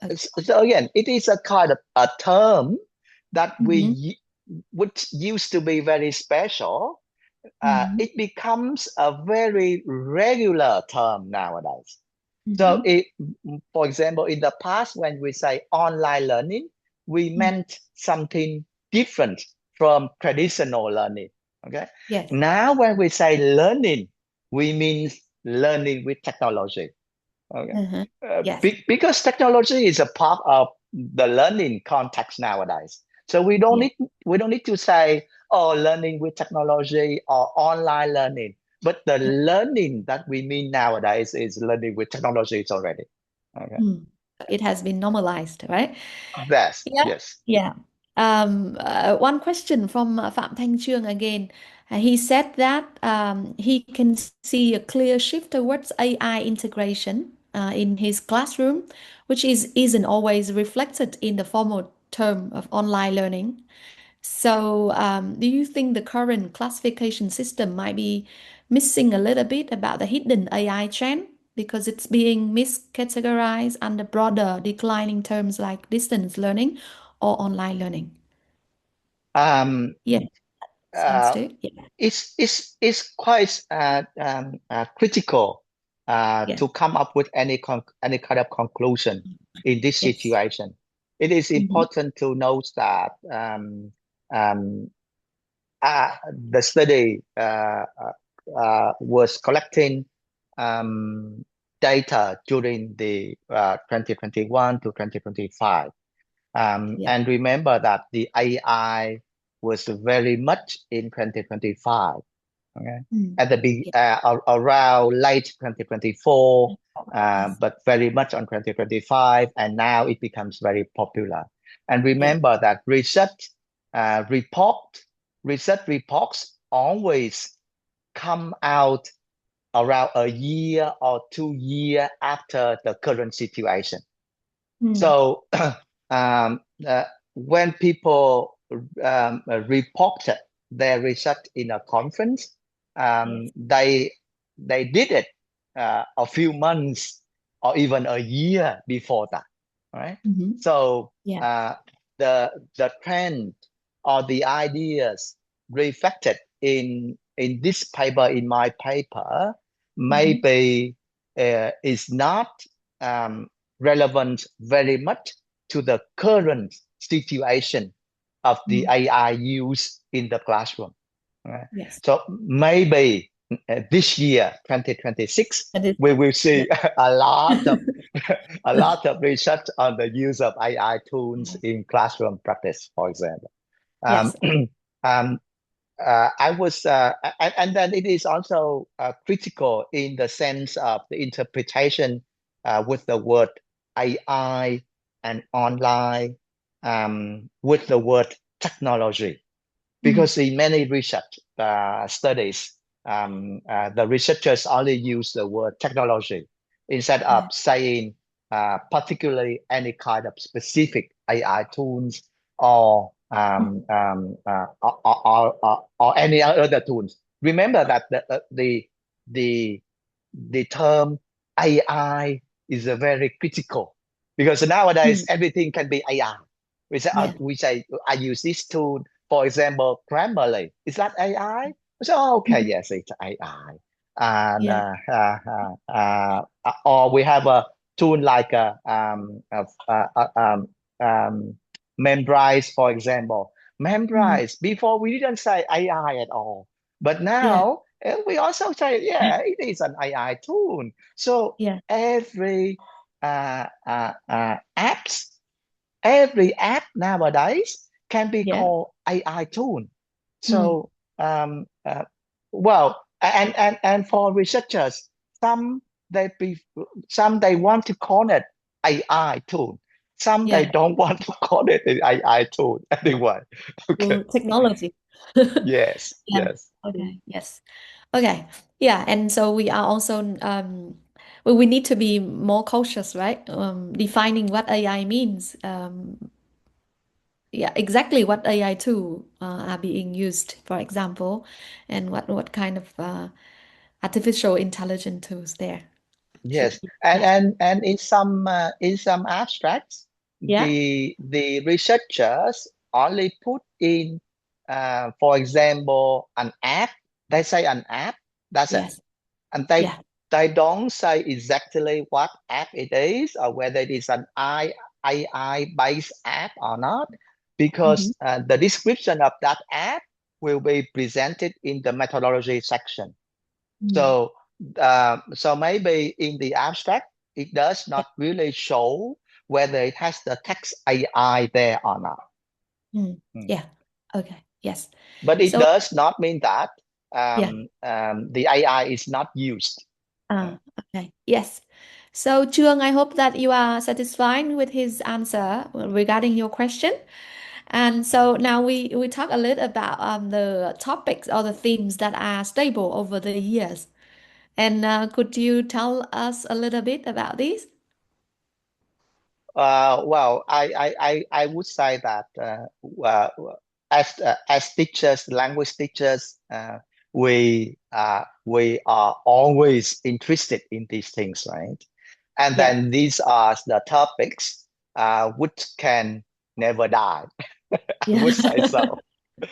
again, it is a kind of a term that which used to be very special. It becomes a very regular term nowadays. So for example, in the past, when we say online learning, we meant something different from traditional learning. Okay. Now, when we say learning, we mean learning with technology. Okay. Because technology is a part of the learning context nowadays. So we don't need to say, oh, learning with technology or online learning. But the learning that we mean nowadays is learning with technologies already. Okay. It has been normalized, right? Yes. Yeah. One question from Phạm Thanh Trương again. He said that he can see a clear shift towards AI integration in his classroom, which isn't always reflected in the formal term of online learning. So, do you think the current classification system might be missing a little bit about the hidden AI trend because it's being miscategorized under broader declining terms like distance learning or online learning? Sounds good. It's quite critical to come up with any kind of conclusion in this situation. It is important to note that the study was collecting data during the 2021 to 2025. And remember that the AI was very much in 2025. Okay. At the around late 2024, but very much on 2025, and now it becomes very popular. And remember that research reports always come out around a year or 2 years after the current situation. So when people reported their research in a conference, they did it a few months or even a year before that, right? So the trend or the ideas reflected in this paper, in my paper, maybe is not relevant very much to the current situation of the AI use in the classroom. Right? So maybe this year, 2026, we will see a lot of research on the use of AI tools in classroom practice, for example. I was, and then it is also critical in the sense of the interpretation with the word AI and online, with the word technology, because in many research studies, the researchers only use the word technology instead of saying particularly any kind of specific AI tools or any other tools. Remember that the the term AI is a very critical, because nowadays everything can be AI. We say I use this tool, for example, Grammarly. Is that AI? We say, oh, okay, yes, it's AI. And Yeah. or we have a tool like Memrise, for example. Memrise, before we didn't say AI at all, but now we also say, yeah, it is an AI tool. So Yeah. every apps, every app nowadays can be called AI tool. So well, and for researchers, some they want to call it AI tool. Some they don't want to call it an AI tool anyway. Okay. Technology. Yes. Yeah. Yes. Okay. Yes. Okay. Yeah. And so we are also well, we need to be more cautious, right? Defining what AI means. Yeah, exactly what AI tool are being used, for example, and what kind of artificial intelligence tools there should Yes, be. and in some abstracts, Yeah. the researchers only put in, for example, an app. They say an app. That's it, Yes. and Yeah. they don't say exactly what app it is or whether it is an AI based app or not, because the description of that app will be presented in the methodology section. So, so maybe in the abstract, it does not really show whether it has the text AI there or not. Yeah. Okay. Yes. But it So does not mean that yeah. the AI is not used. Okay. Yes. So, Trương, I hope that you are satisfied with his answer regarding your question. And so now we talk a little about the topics or the themes that are stable over the years. And could you tell us a little bit about this? Well, I would say that as teachers, language teachers, we are always interested in these things, right? And Yeah. then these are the topics which can never die. I Yeah. would say so.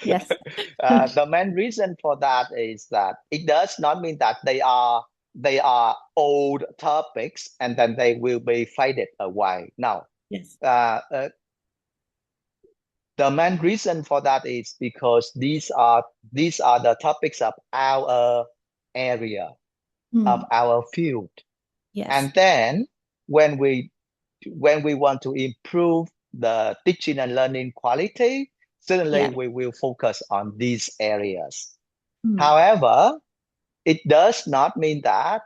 Yes. The main reason for that is that it does not mean that they are old topics and then they will be faded away. No. Yes. The main reason for that is because these are the topics of our area, of our field. Yes. And then when we want to improve the teaching and learning quality, certainly Yeah. we will focus on these areas. However, it does not mean that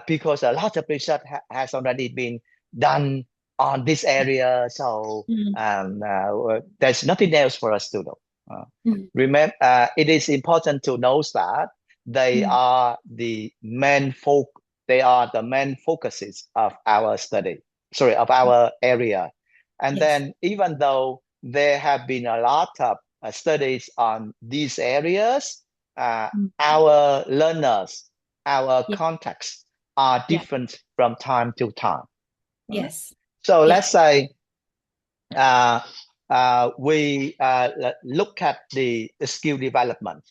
because a lot of research has already been done on this area, so there's nothing else for us to do. Remember, it is important to note that they are the main focuses of our study, sorry, of our area. And Yes. then even though there have been a lot of studies on these areas, our learners, our Yeah. contexts are Yeah. different from time to time. Yes. So Yeah. let's say we look at the skill development.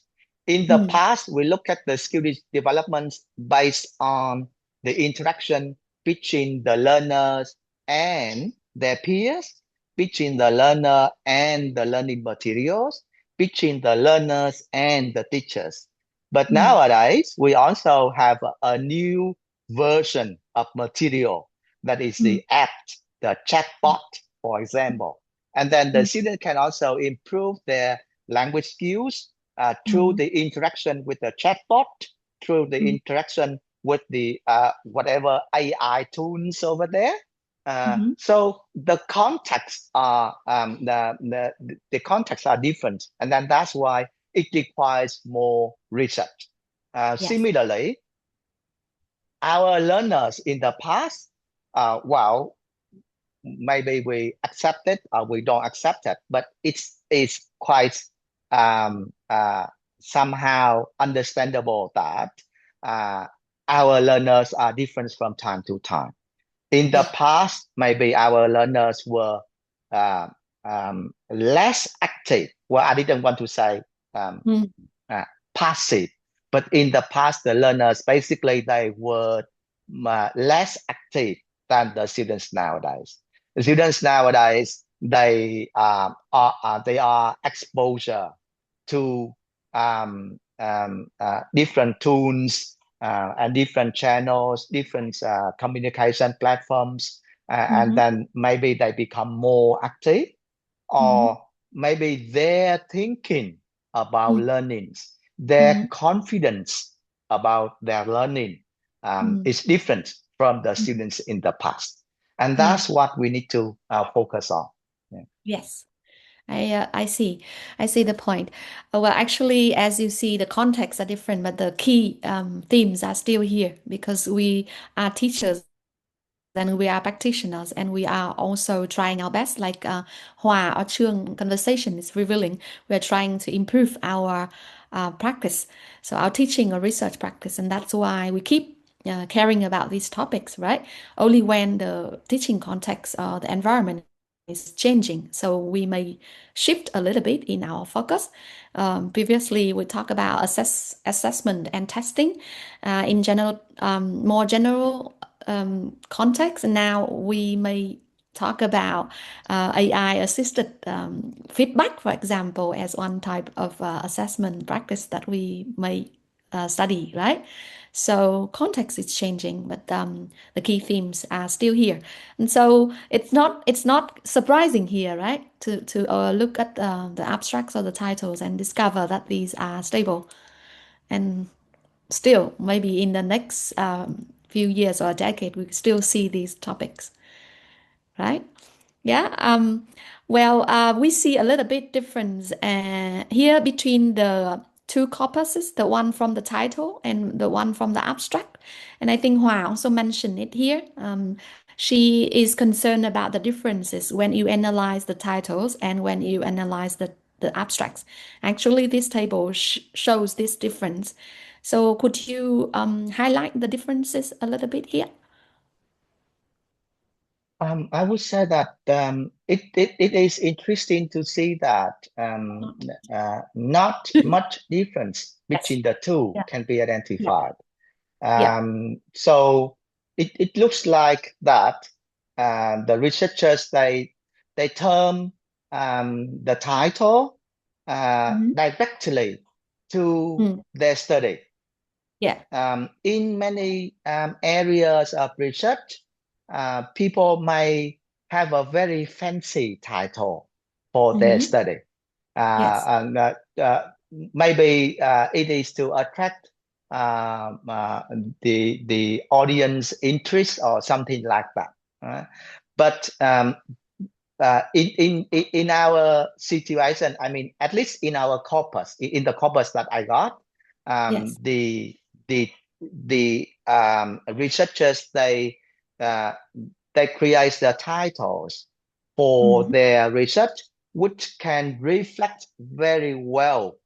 In the past, we look at the skill development based on the interaction between the learners and their peers, between the learner and the learning materials, between the learners and the teachers. But nowadays, we also have a new version of material, that is the app, the chatbot, for example. And then the student can also improve their language skills through the interaction with the chatbot, through the interaction with the whatever AI tools over there. So the contexts are the contexts are different, and then that's why it requires more research. Yes. Similarly, our learners in the past, well, maybe we accept it or we don't accept it, but it's quite somehow understandable that our learners are different from time to time. In the past, maybe our learners were less active. Well, I didn't want to say passive, but in the past, the learners basically they were less active than the students nowadays. The students nowadays they are exposure to different tools and different channels, different communication platforms, and then maybe they become more active, or maybe their thinking about learning, their confidence about their learning is different from the students in the past. And that's what we need to focus on. Yeah. Yes. I see. I see the point. Well, actually, as you see, the contexts are different, but the key themes are still here because we are teachers and we are practitioners, and we are also trying our best. Like Hòa or Trương conversation is revealing, we are trying to improve our practice, so our teaching or research practice, and that's why we keep caring about these topics, right? Only when the teaching context or the environment is changing, so we may shift a little bit in our focus. Previously, we talked about assessment and testing in general, more general context, and now we may talk about AI assisted feedback, for example, as one type of assessment practice that we may study, right? So context is changing, but the key themes are still here, and so it's not surprising here, right? To look at the abstracts or the titles and discover that these are stable, and still maybe in the next few years or a decade we still see these topics, right? Yeah. Well, we see a little bit difference here between the two corpuses, the one from the title and the one from the abstract. And I think Hòa also mentioned it here. She is concerned about the differences when you analyze the titles and when you analyze the abstracts. Actually, this table shows this difference. So could you highlight the differences a little bit here? I would say that it is interesting to see that not much difference between the two Yeah. can be identified. Yeah. So it looks like that the researchers they term the title directly to their study. Yeah. In many areas of research, people may have a very fancy title for their study. Yes. And maybe it is to attract the audience interest or something like that. But in our situation, I mean, at least in our corpus, in the corpus that I got, Yes. the researchers they create the titles for their research, which can reflect very well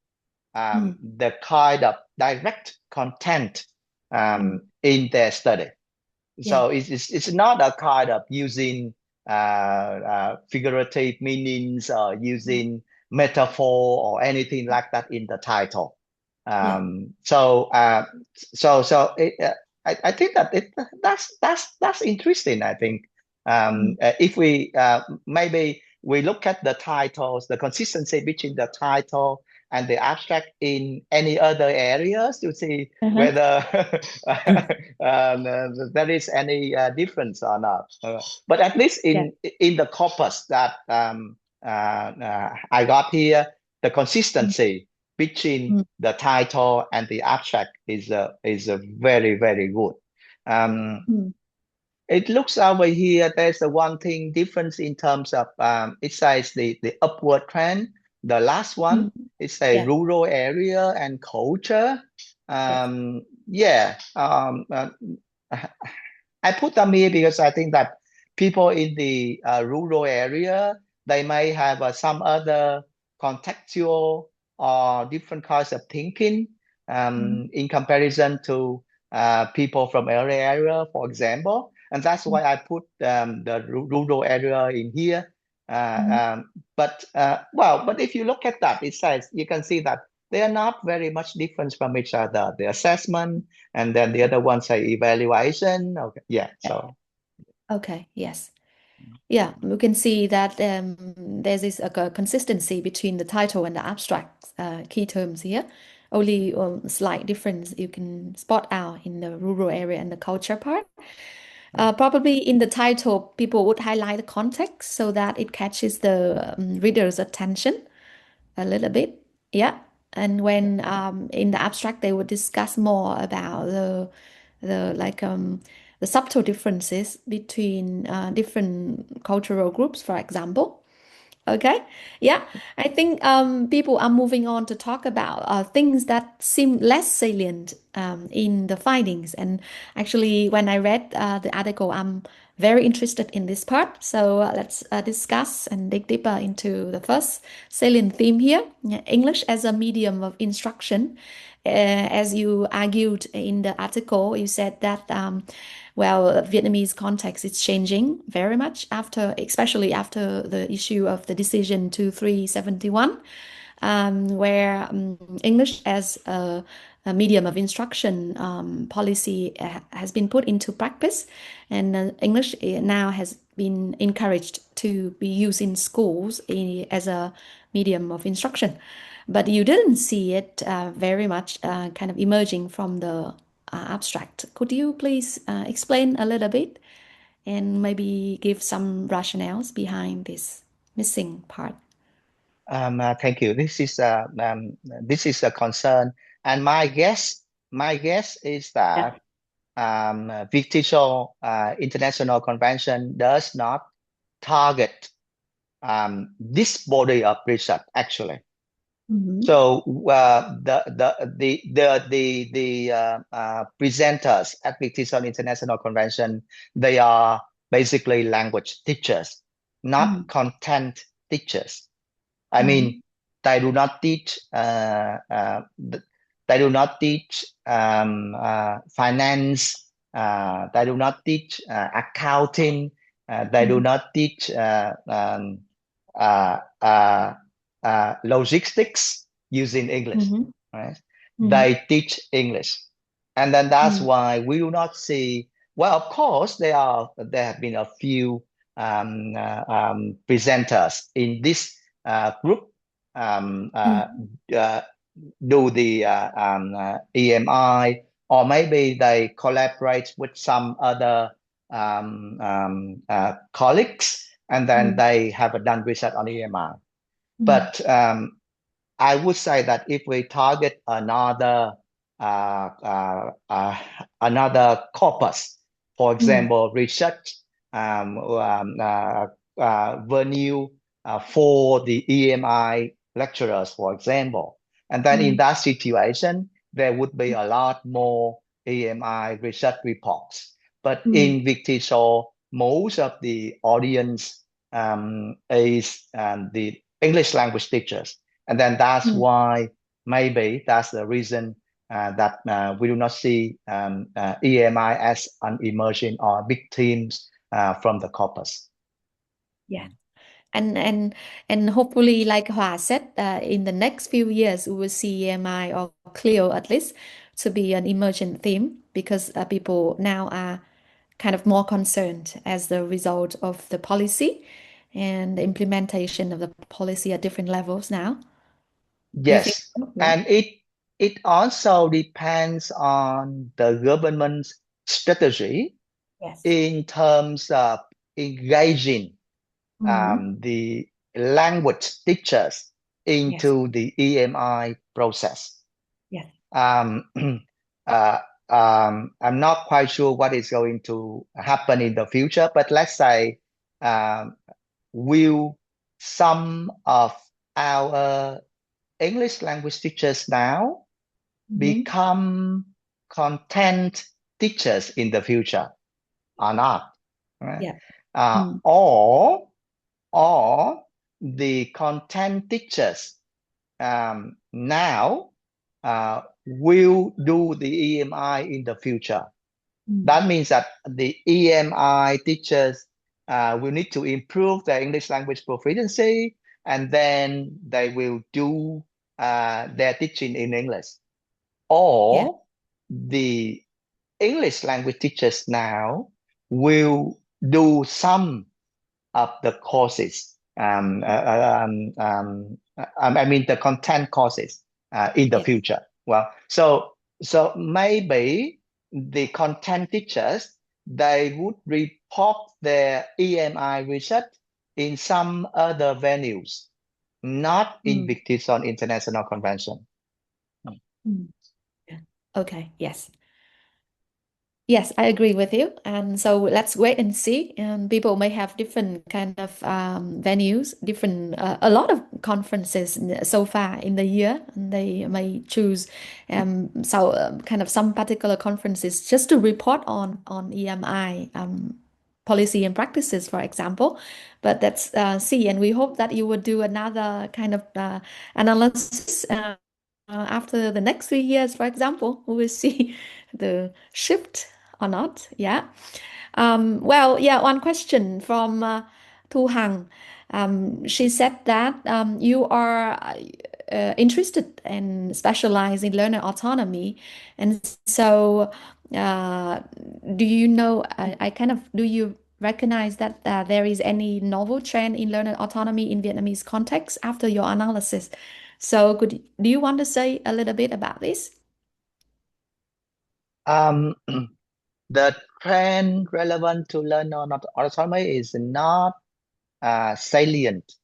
the kind of direct content in their study. So it's not a kind of using figurative meanings or using metaphor or anything like that in the title. So I think that that's interesting. I think if we maybe we look at the titles, the consistency between the title and the abstract in any other areas to see whether there is any difference or not. But at least in the corpus that I got here, the consistency between the title and the abstract is a very, very good. It looks over here, there's a one thing difference in terms of it says the upward trend. The last one, it's a rural area and culture. I put them here because I think that people in the rural area, they may have some other contextual or different kinds of thinking in comparison to people from LA area, for example, and that's why I put the rural area in here. But if you look at that, it says you can see that they are not very much different from each other. The assessment and then the other one say evaluation. Okay, yeah. So Okay, yes. Yeah, we can see that there's this consistency between the title and the abstract key terms here. Only slight difference you can spot out in the rural area and the culture part. Probably in the title, people would highlight the context so that it catches the reader's attention a little bit. Yeah. And when in the abstract, they would discuss more about the subtle differences between different cultural groups, for example. Okay. Yeah. I think people are moving on to talk about things that seem less salient in the findings. And actually, when I read the article, I'm very interested in this part. So let's discuss and dig deeper into the first salient theme here, English as a medium of instruction. As you argued in the article, you said that Vietnamese context is changing very much after, especially after the issue of the decision 2371, where English as a medium of instruction policy has been put into practice, and English now has been encouraged to be used in schools as a medium of instruction. But you didn't see it very much kind of emerging from the abstract. Could you please explain a little bit and maybe give some rationales behind this missing part? Thank you. This is a concern, and my guess is Yeah. that TESOL International Convention does not target this body of research actually. So the presenters at TESOL International Convention, they are basically language teachers, not content teachers. I mean, they do not teach. They do not teach finance. They do not teach accounting. They do not teach logistics using English. Right? They teach English, and then that's why we do not see. Well, of course, there have been a few presenters in this group do the EMI, or maybe they collaborate with some other colleagues, and then they have done research on EMI. But I would say that if we target another corpus, for example, research venue for the EMI lecturers, for example, and then in that situation, there would be a lot more EMI research reports. But in TESOL, most of the audience is the English language teachers. And then that's why maybe that's the reason that we do not see EMI as an emerging or big themes from the corpus. Yeah. And hopefully, like Hoa said, in the next few years, we will see EMI or CLIO at least to be an emergent theme, because people now are kind of more concerned as the result of the policy and the implementation of the policy at different levels now. You think Yes, so? Yeah. and it also depends on the government's strategy Yes. in terms of engaging the language teachers into the EMI process. Yes. I'm not quite sure what is going to happen in the future, but let's say, will some of our English language teachers now become content teachers in the future or not? Right? Yeah. Or the content teachers now will do the EMI in the future. Mm. That means that the EMI teachers will need to improve their English language proficiency, and then they will do their teaching in English. Or the English language teachers now will do some of the courses. I mean the content courses in the Yes. future. Well, so maybe the content teachers, they would report their EMI research in some other venues, not in Big TESOL International Convention. Mm. Yeah. Okay. Yes. Yes, I agree with you. And so let's wait and see. And people may have different kind of venues, different a lot of conferences so far in the year. And they may choose kind of some particular conferences just to report on EMI policy and practices, for example. But let's see. And we hope that you will do another kind of analysis. After the next 3 years, for example, we will see the shift or not. Yeah. Well, yeah, one question from Tu Hằng. She said that you are interested and specialize in learner autonomy. And so, uh, do you know, I kind of, do you recognize that there is any novel trend in learner autonomy in Vietnamese context after your analysis? So, do you want to say a little bit about this? Um, the trend relevant to learner autonomy is not salient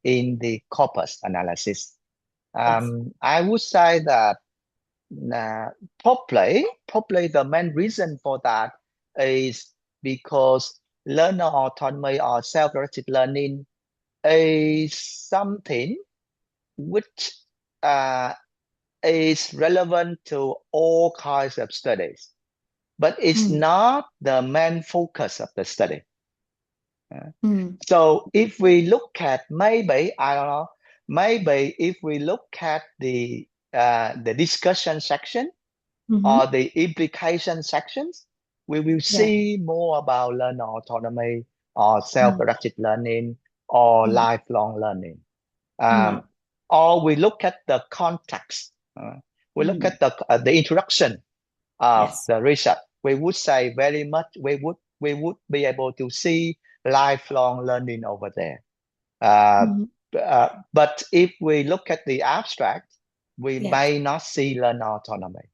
in the corpus analysis. Yes. I would say that probably the main reason for that is because learner autonomy or self-directed learning is something which is relevant to all kinds of studies, but it's not the main focus of the study. So if we look at maybe, I don't know, maybe if we look at the discussion section or the implication sections, we will see more about learner autonomy or self-directed learning or lifelong learning. Or we look at the context. We look at the introduction of Yes. the research. We would say very much. We would be able to see lifelong learning over there. But if we look at the abstract, we may not see learner autonomy.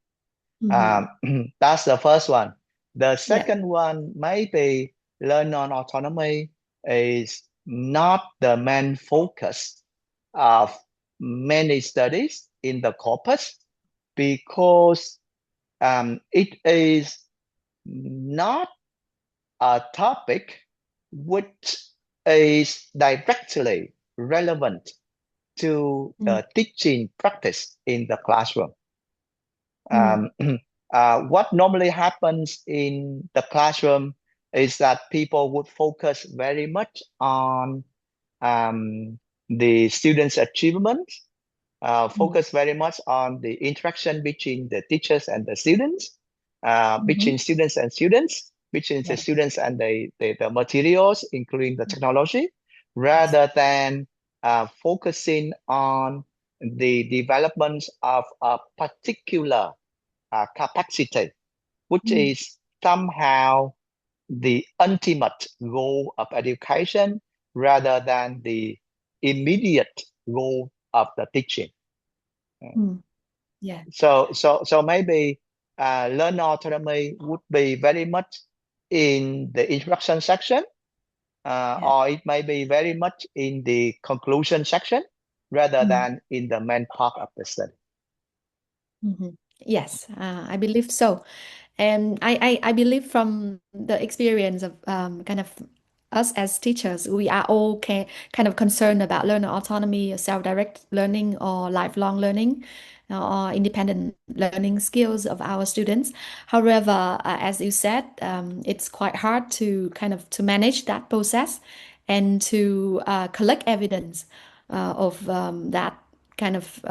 That's the first one. The second one, maybe learner autonomy is not the main focus of many studies in the corpus, because it is not a topic which is directly relevant to the teaching practice in the classroom. What normally happens in the classroom is that people would focus very much on the students' achievement, focus very much on the interaction between the teachers and the students, between students and students, between the students and the materials, including the technology, rather than focusing on the development of a particular capacity, which is somehow the ultimate goal of education rather than the immediate goal of the teaching. Yeah. So maybe learner autonomy would be very much in the introduction section, or it may be very much in the conclusion section rather than in the main part of the study. Yes, I believe so. And I believe from the experience of kind of us as teachers, we are all kind of concerned about learner autonomy, self-direct learning, or lifelong learning, or independent learning skills of our students. However, as you said, it's quite hard to kind of to manage that process and to collect evidence of that kind of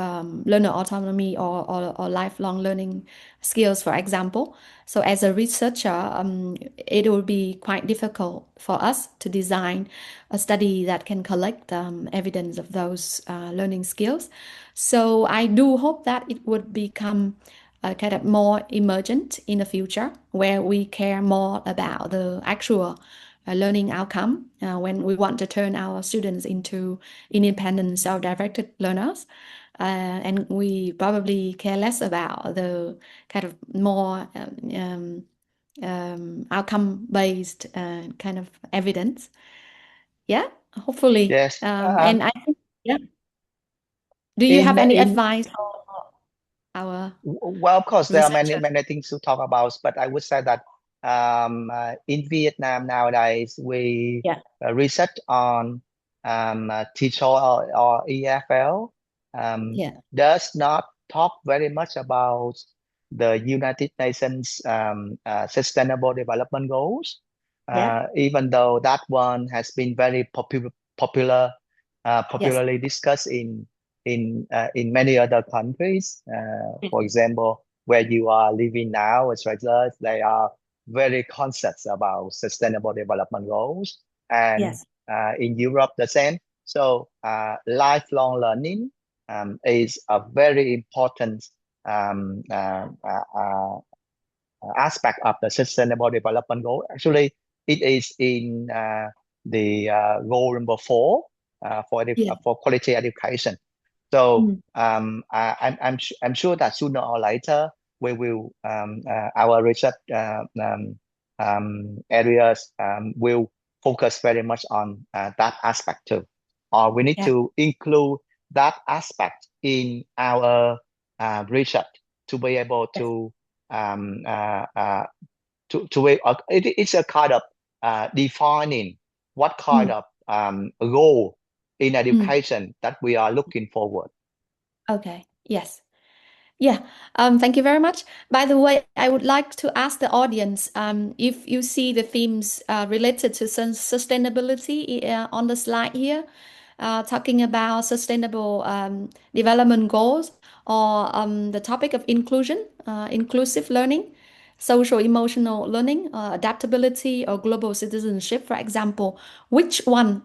learner autonomy or lifelong learning skills, for example. So as a researcher, it will be quite difficult for us to design a study that can collect evidence of those learning skills. So I do hope that it would become kind of more emergent in the future, where we care more about the actual learning outcome when we want to turn our students into independent, self-directed learners. And we probably care less about the kind of more outcome-based kind of evidence. Yeah, hopefully. Yes. And I think, yeah. Do you have any advice for our Well, of course, there are many researchers? things to talk about, but I would say that in Vietnam nowadays we Yeah, research on TESOL or EFL yeah, does not talk very much about the United Nations Sustainable Development Goals, yeah, even though that one has been very popular, yes, popularly discussed in many other countries. For example, where you are living now, Australia, they are very conscious about sustainable development goals, and yes, in Europe the same. So lifelong learning is a very important um, uh, uh, uh, aspect of the sustainable development goal. Actually, it is in the goal number 4 yeah. for quality education. So Mm, I'm sure that sooner or later we will our research areas will focus very much on that aspect too, or we need yeah, to include that aspect in our research to be able yes. um, uh, uh, it's a kind of defining what kind Mm, of goal in mm. education that we are looking forward. Okay, yes. Yeah, thank you very much. By the way, I would like to ask the audience if you see the themes related to sustainability on the slide here, talking about sustainable development goals or the topic of inclusion, inclusive learning, social emotional learning, adaptability, or global citizenship, for example. Which one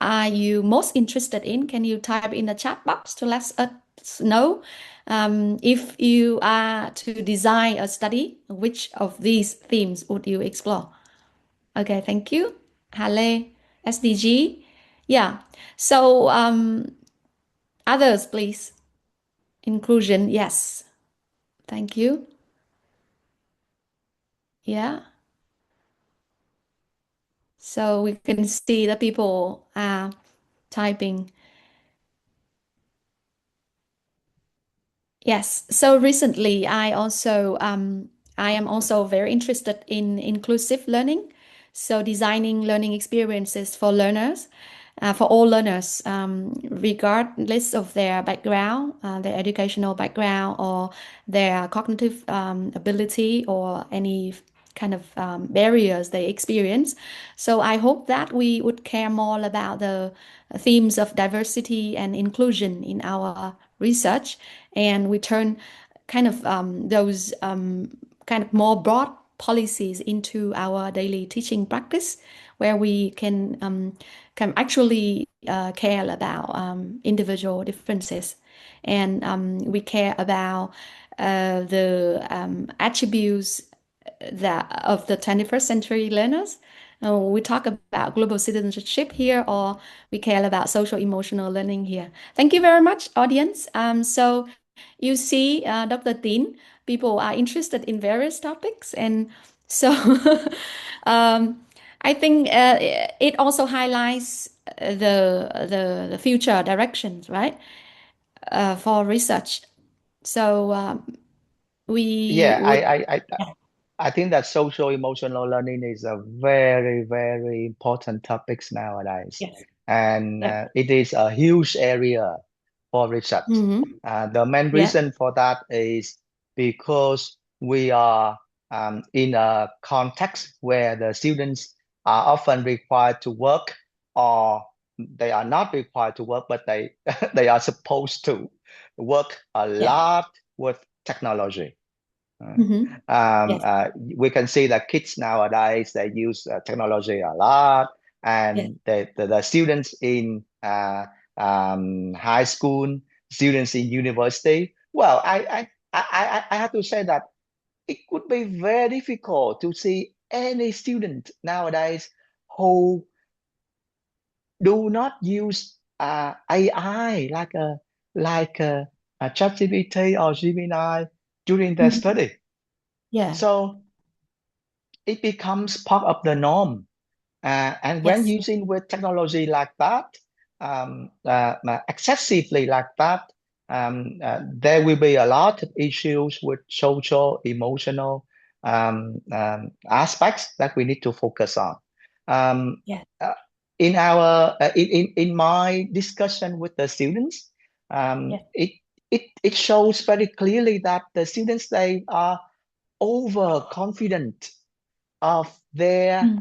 are you most interested in? Can you type in the chat box to let us know? If you are to design a study, which of these themes would you explore? Okay, thank you. Hale, SDG. Yeah. So, others, please. Inclusion, yes. Thank you. Yeah. So we can see the people are typing. Yes. So recently, I am also very interested in inclusive learning. So designing learning experiences for learners, for all learners, regardless of their background, their educational background, or their cognitive ability, or any kind of barriers they experience. So I hope that we would care more about the themes of diversity and inclusion in our research, and we turn kind of those kind of more broad policies into our daily teaching practice, where we can actually care about individual differences, and we care about the attributes that of the 21st century learners. We talk about global citizenship here, or we care about social emotional learning here. Thank you very much, audience. So you see, Dr. Tin, people are interested in various topics, and so I think it also highlights the future directions, right, for research. So we Yeah, would, I think that social emotional learning is a very, very important topics nowadays, yes, and yeah, it is a huge area for research. The main yeah, reason for that is because we are in a context where the students are often required to work or they are not required to work, but they are supposed to work a Yeah. lot with technology. Yes. We can see that kids nowadays, they use technology a lot, Yes. and the students in high school, students in university. Well, I have to say that it could be very difficult to see any student nowadays who do not use AI like a ChatGPT or Gemini during their study. Yeah. So it becomes part of the norm. And when Yes. using with technology like that, excessively like that, there will be a lot of issues with social, emotional aspects that we need to focus on. Yeah. In my discussion with the students, Yes. it shows very clearly that the students, they are overconfident of their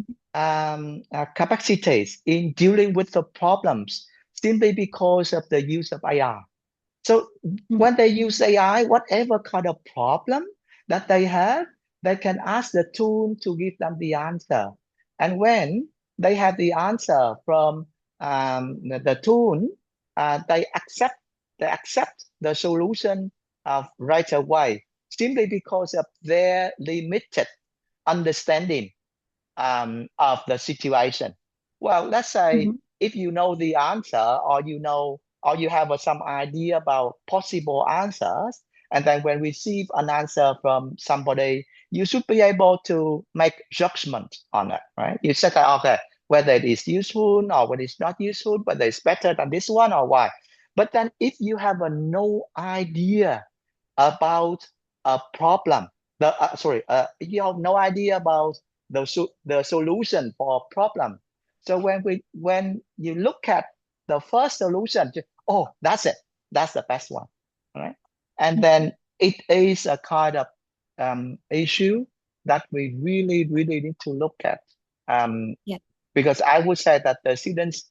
capacities in dealing with the problems simply because of the use of AI. So when they use AI, whatever kind of problem that they have, they can ask the tool to give them the answer. And when they have the answer from the tool, they accept the solution right away, simply because of their limited understanding of the situation. Well, let's say if you know the answer, or or you have some idea about possible answers, and then when we receive an answer from somebody, you should be able to make judgment on it, right? You say that, okay, whether it is useful or whether it's not useful, whether it's better than this one or why. But then if you have no idea about a problem, if you have no idea about the solution for a problem. So when you look at the first solution, oh, that's it, that's the best one, right? And then it is a kind of issue that we really need to look at, Yeah. because I would say that the students,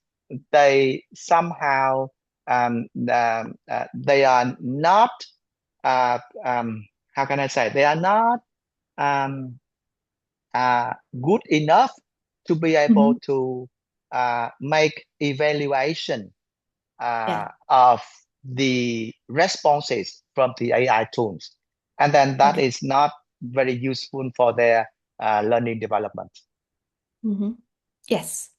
they somehow they are not how can I say, they are not um, good enough to be able to make evaluation Yeah. of the responses from the AI tools. And then that Okay. is not very useful for their learning development. Yes.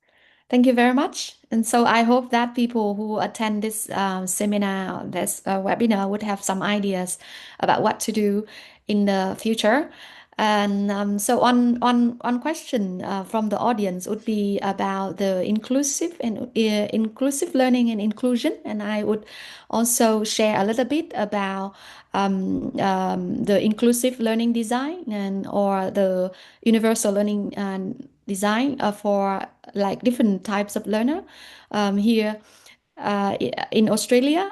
Thank you very much. And so I hope that people who attend this seminar, this webinar, would have some ideas about what to do in the future. And so one question from the audience would be about the inclusive learning and inclusion. And I would also share a little bit about the inclusive learning design and or the universal learning design for like different types of learner. Here in Australia,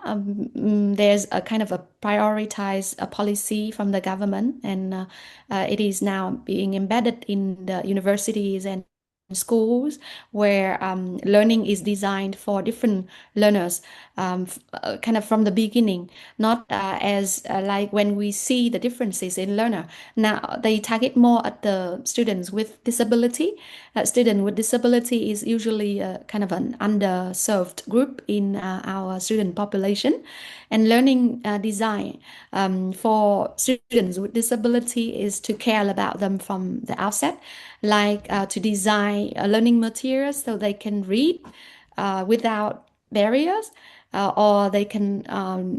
there's a kind of a prioritized policy from the government, and it is now being embedded in the universities and schools where learning is designed for different learners, kind of from the beginning, not as like when we see the differences in learner. Now they target more at the students with disability. Student with disability is usually kind of an underserved group in our student population, and learning design for students with disability is to care about them from the outset, like to design learning materials so they can read without barriers, or they can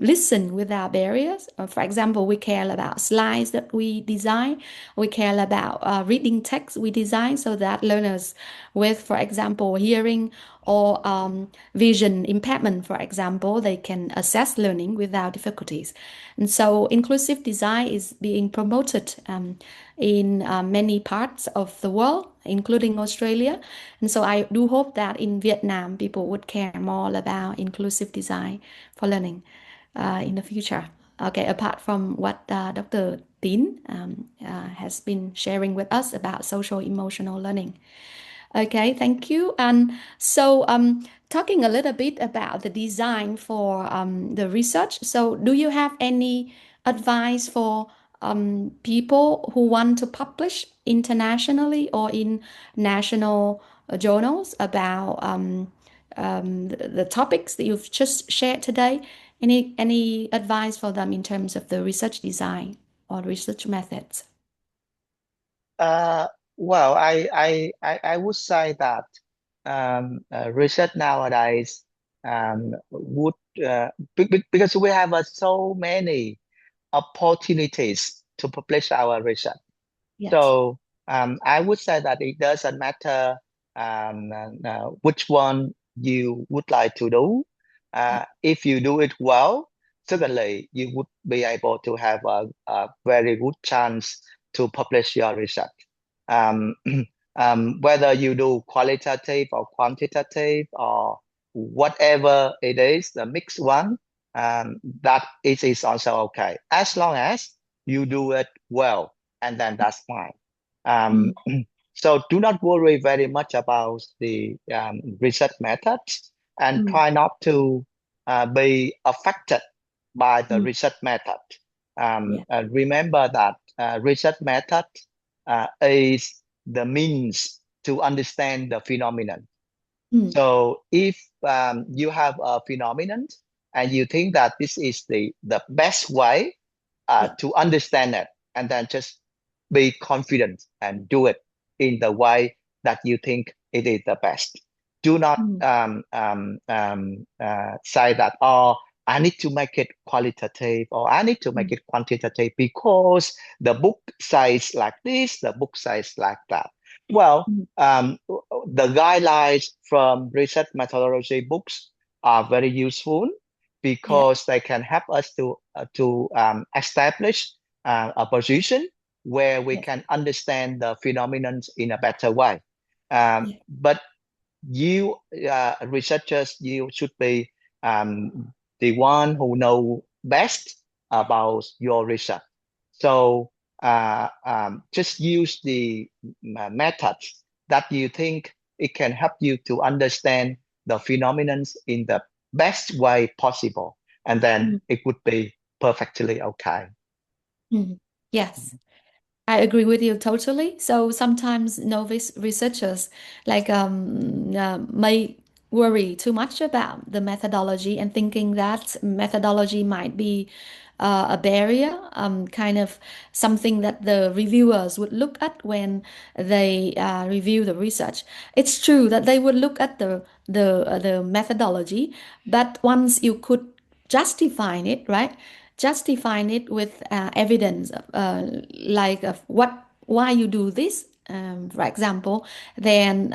listen without barriers. For example, we care about slides that we design. We care about reading text we design so that learners with, for example, hearing or vision impairment, for example, they can access learning without difficulties. And so inclusive design is being promoted in many parts of the world, including Australia. And so I do hope that in Vietnam, people would care more about inclusive design for learning in the future. Okay, apart from what Dr. Tín has been sharing with us about social emotional learning. Okay, thank you. And so, talking a little bit about the design for the research. So, do you have any advice for people who want to publish internationally or in national journals about the topics that you've just shared today? Any advice for them in terms of the research design or research methods? Uh, well, I would say that research nowadays would because we have so many opportunities to publish our research. Yes. So I would say that it doesn't matter which one you would like to do. If you do it well, certainly you would be able to have a very good chance to publish your research. Um, whether you do qualitative or quantitative or whatever it is, the mixed one, that it is also okay, as long as you do it well, and then that's fine. Mm, So do not worry very much about the research methods, and mm, try not to be affected by the mm, research method. yeah. Remember that research method is the means to understand the phenomenon. Mm, So if you have a phenomenon and you think that this is the best way yeah. to understand it, and then just be confident and do it in the way that you think it is the best. Do not Mm, say that, oh, I need to make it qualitative or I need to make mm, it quantitative because the book says like this, the book says like that. Well, mm, the guidelines from research methodology books are very useful yeah. because they can help us to establish a position where we Yes. can understand the phenomenon in a better way. But you researchers, you should be the one who know best about your research. So just use the methods that you think it can help you to understand the phenomenon in the best way possible, and then Mm, it would be perfectly okay. mm. Yes. I agree with you totally. So sometimes novice researchers may worry too much about the methodology and thinking that methodology might be a barrier, kind of something that the reviewers would look at when they review the research. It's true that they would look at the methodology, but once you could justify it, right? Justifying it with evidence, why you do this, for example, then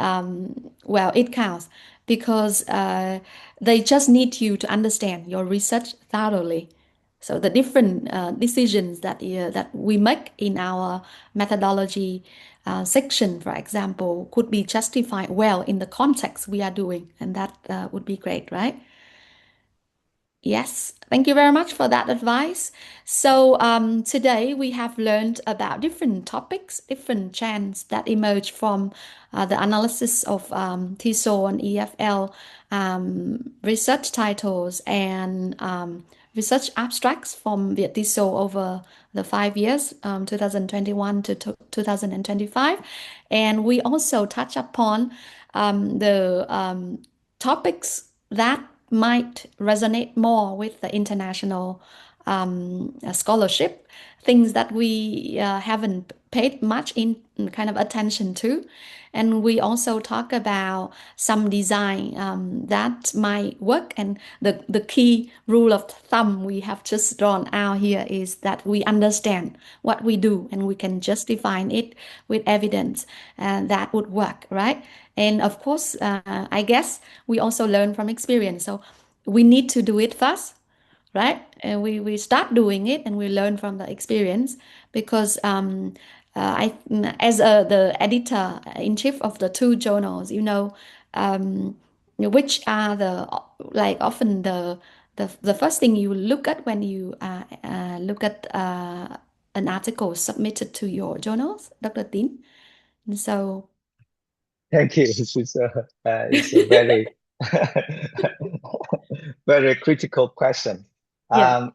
well, it counts because they just need you to understand your research thoroughly. So the different decisions that we make in our methodology section, for example, could be justified well in the context we are doing, and that would be great, right? Yes, thank you very much for that advice. So, today we have learned about different topics, different trends that emerge from the analysis of TESOL and EFL research titles and research abstracts from the TESOL over the 5 years, 2021 to 2025. And we also touch upon the topics that might resonate more with the international scholarship, things that we haven't paid much in kind of attention to. And we also talk about some design that might work. And the key rule of thumb we have just drawn out here is that we understand what we do and we can justify it with evidence, and that would work, right? And of course, I guess we also learn from experience. So we need to do it first, right? And we start doing it and we learn from the experience because I as the editor in chief of the two journals, which are the like often the first thing you look at when you look at an article submitted to your journals, Dr. Tin. And so Thank you. It's a very very critical question. Yeah.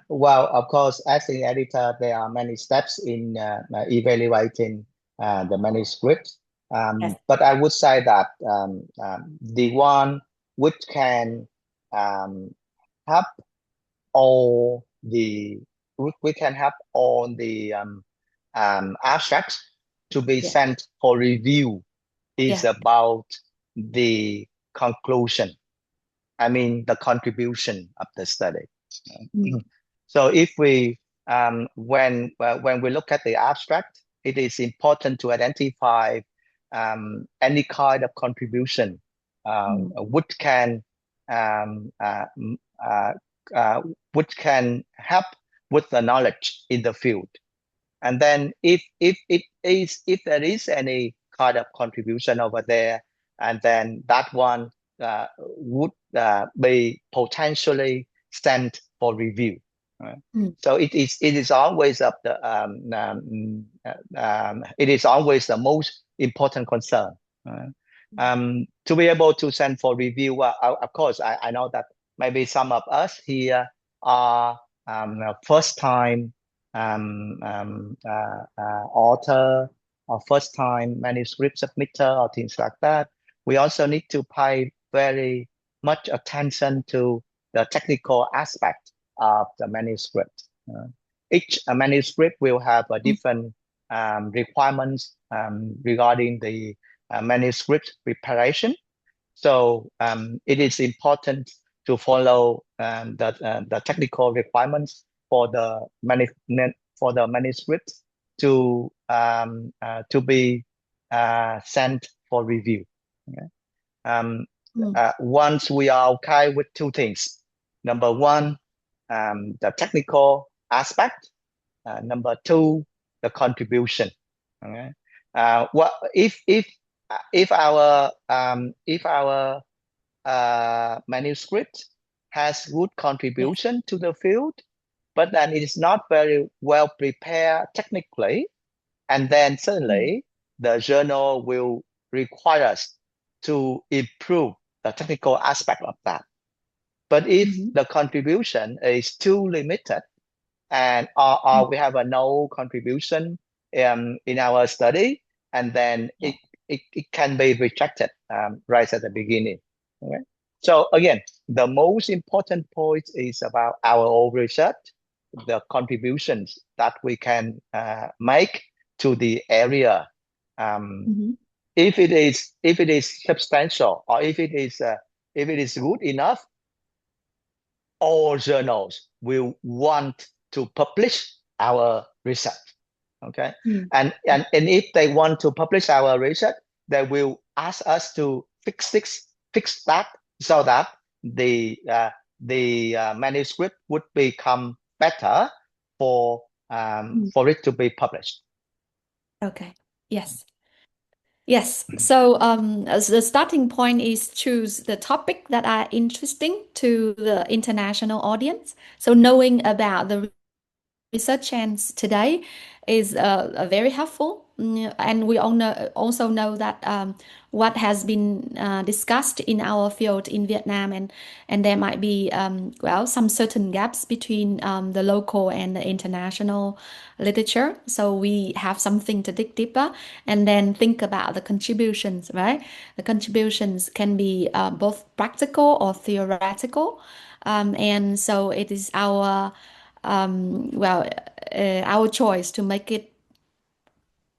Well, of course, as an editor, there are many steps in evaluating the manuscript. Yes. But I would say that the one which can um, help all the we can have all the abstracts to be Yeah. sent for review is Yeah. about the conclusion. I mean, the contribution of the study. Mm. So if we when we look at the abstract, it is important to identify any kind of contribution which can um, uh, m- uh, which can help with the knowledge in the field. And then if there is any kind of contribution over there, and then that one would be potentially sent for review. Right? Mm. So it is always it is always the most important concern. Right? To be able to send for review, of course, I know that maybe some of us here are first time author or first time manuscript submitter or things like that. We also need to pay very much attention to the technical aspect of the manuscript. Each manuscript will have a Mm. different requirements regarding the manuscript preparation. So it is important to follow the technical requirements for the manuscript to be sent for review. Okay? Once we are okay with two things, number one, the technical aspect, number two, the contribution. Okay? What if our manuscript has good Yes. contribution to the field, but then it is not very well prepared technically, and then Mm. suddenly the journal will require us to improve the technical aspect of that. But if Mhm. the contribution is too limited, and Mm. or we have a no contribution in our study, and then Yeah. it can be rejected right at the beginning. Okay? So again, the most important point is about our own research, the contributions that we can make to the area. Um, Mhm. if it is substantial, or if it is good enough, all journals will want to publish our research. Okay, Mm. and if they want to publish our research, they will ask us to fix that, so that the manuscript would become better Mm. for it to be published. Okay. Yes. Yes. So as the starting point is choose the topic that are interesting to the international audience. So knowing about the research chance today is very helpful. And we all also know that what has been discussed in our field in Vietnam, and there might be well, some certain gaps between the local and the international literature. So we have something to dig deeper and then think about the contributions, right? The contributions can be both practical or theoretical. And so it is well, our choice to make it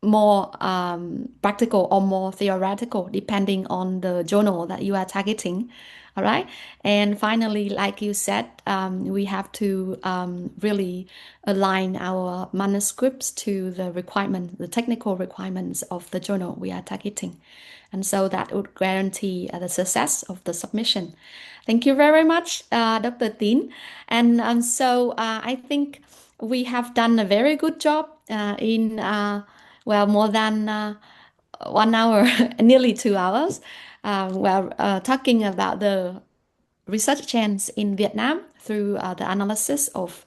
more practical or more theoretical, depending on the journal that you are targeting. All right. And finally, like you said, we have to really align our manuscripts to the requirement, the technical requirements of the journal we are targeting. And so that would guarantee the success of the submission. Thank you very much, Dr. Tin. And so I think we have done a very good job in well, more than 1 hour, nearly 2 hours, talking about the research trends in Vietnam through the analysis of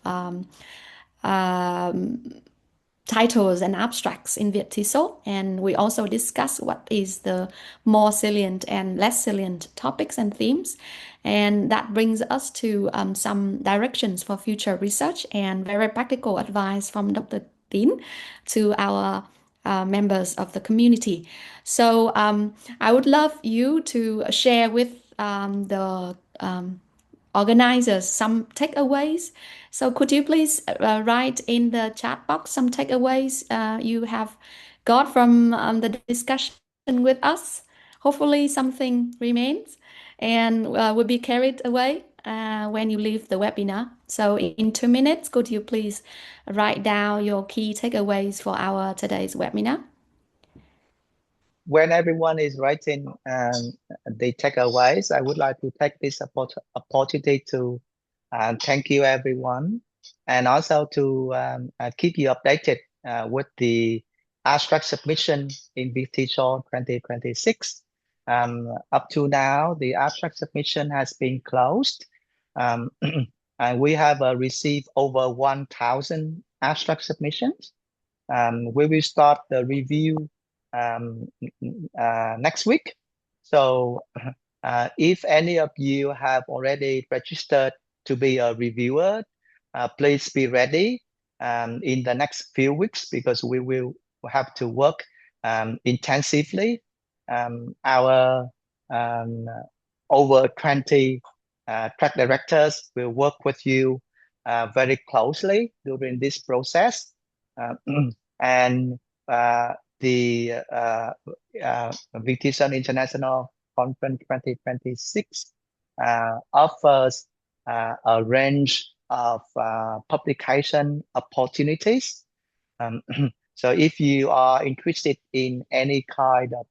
titles and abstracts in Viet TESOL, and we also discuss what is the more salient and less salient topics and themes. And that brings us to some directions for future research and very practical advice from Dr. Tín to our members of the community. So I would love you to share with the organizers some takeaways. So could you please write in the chat box some takeaways you have got from the discussion with us? Hopefully something remains and will be carried away when you leave the webinar. So in 2 minutes, could you please write down your key takeaways for our today's webinar? When everyone is writing the takeaways, I would like to take this opportunity to thank you everyone, and also to keep you updated with the abstract submission in TESOL 2026. Up to now, the abstract submission has been closed, and we have received over 1,000 abstract submissions. We will start the review next week. So if any of you have already registered to be a reviewer, please be ready in the next few weeks, because we will have to work intensively. Our over 20 track directors will work with you very closely during this process. And the VTSON International Conference 2026 offers a range of publication opportunities. So if you are interested in any kind of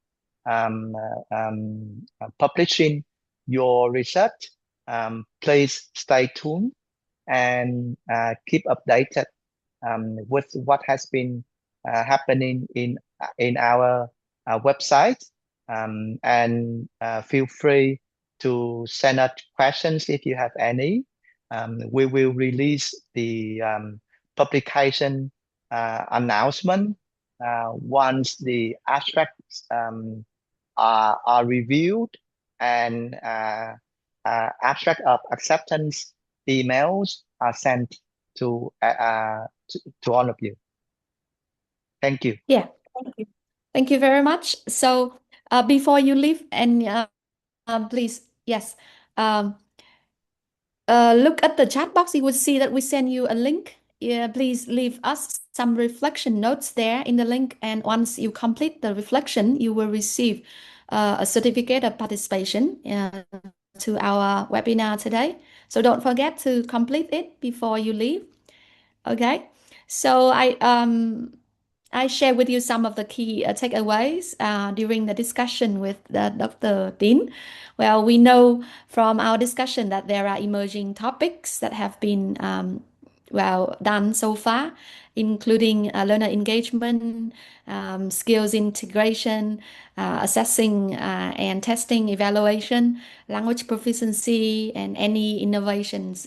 publishing your research, please stay tuned and keep updated with what has been happening in our website, and feel free to send us questions if you have any. We will release the publication announcement once the abstracts are reviewed, and abstract of acceptance emails are sent to all of you. Thank you. Yeah, thank you. Thank you very much. So before you leave, and please, yes, look at the chat box. You will see that we send you a link. Yeah, please leave us some reflection notes there in the link. And once you complete the reflection, you will receive a certificate of participation to our webinar today. So don't forget to complete it before you leave. Okay. So I share with you some of the key takeaways during the discussion with Dr. Tín. Well, we know from our discussion that there are emerging topics that have been done so far, including learner engagement, skills integration, assessing and testing evaluation, language proficiency, and any innovations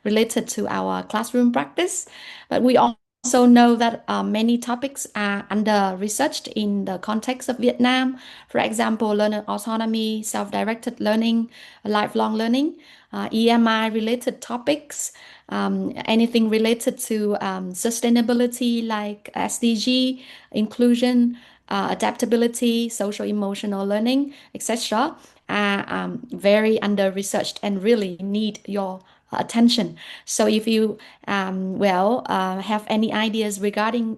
related to our classroom practice. But we also know that many topics are under-researched in the context of Vietnam. For example, learner autonomy, self-directed learning, lifelong learning, EMI-related topics, anything related to sustainability like SDG, inclusion, adaptability, social emotional learning, etc. are very under-researched and really need your attention. So if you have any ideas regarding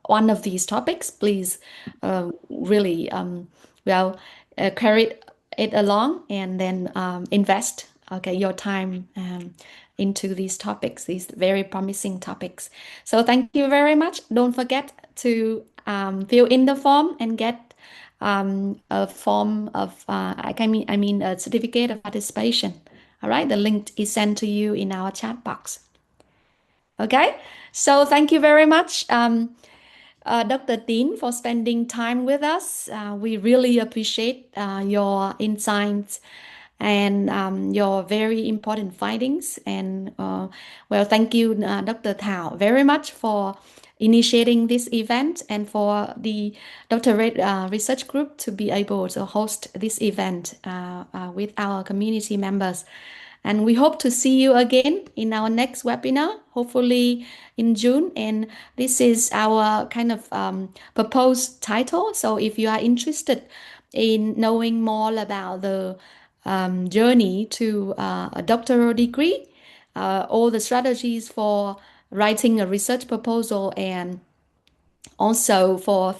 one of these topics, please really carry it along, and then invest your time into these topics, these very promising topics. So thank you very much. Don't forget to fill in the form and get a form of a certificate of participation. All right, the link is sent to you in our chat box. Okay, so thank you very much, Dr. Tín, for spending time with us. We really appreciate your insights and your very important findings. And thank you, Dr. Thảo, very much for initiating this event and for the doctorate research group to be able to host this event with our community members. And we hope to see you again in our next webinar, hopefully in June. And this is our kind of proposed title. So if you are interested in knowing more about the journey to a doctoral degree, all the strategies for writing a research proposal and also for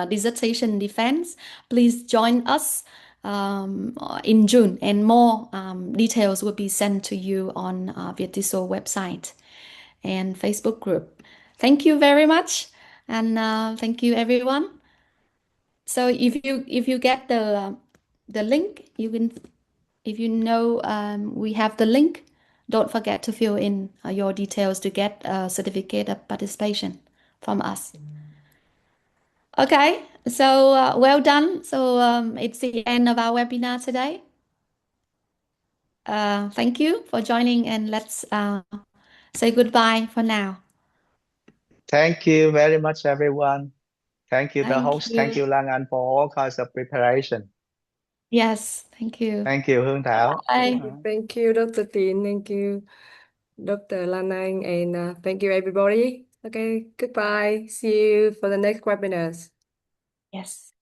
dissertation defense, please join us in June, and more details will be sent to you on TESOL website and Facebook group. Thank you very much, and thank you everyone. So if you get the link, you can, if you know we have the link, don't forget to fill in your details to get a certificate of participation from us. Okay, so well done. So it's the end of our webinar today. Thank you for joining, and let's say goodbye for now. Thank you very much, everyone. Thank you, the Thank host. Thank you. you, Lan Anh, for all kinds of preparation. Yes, thank you. Thank you, Hương Thảo. Bye. Thank you, Dr. Tin. Thank you, Dr. Lan Anh, and thank you, everybody. Okay, goodbye. See you for the next webinars. Yes.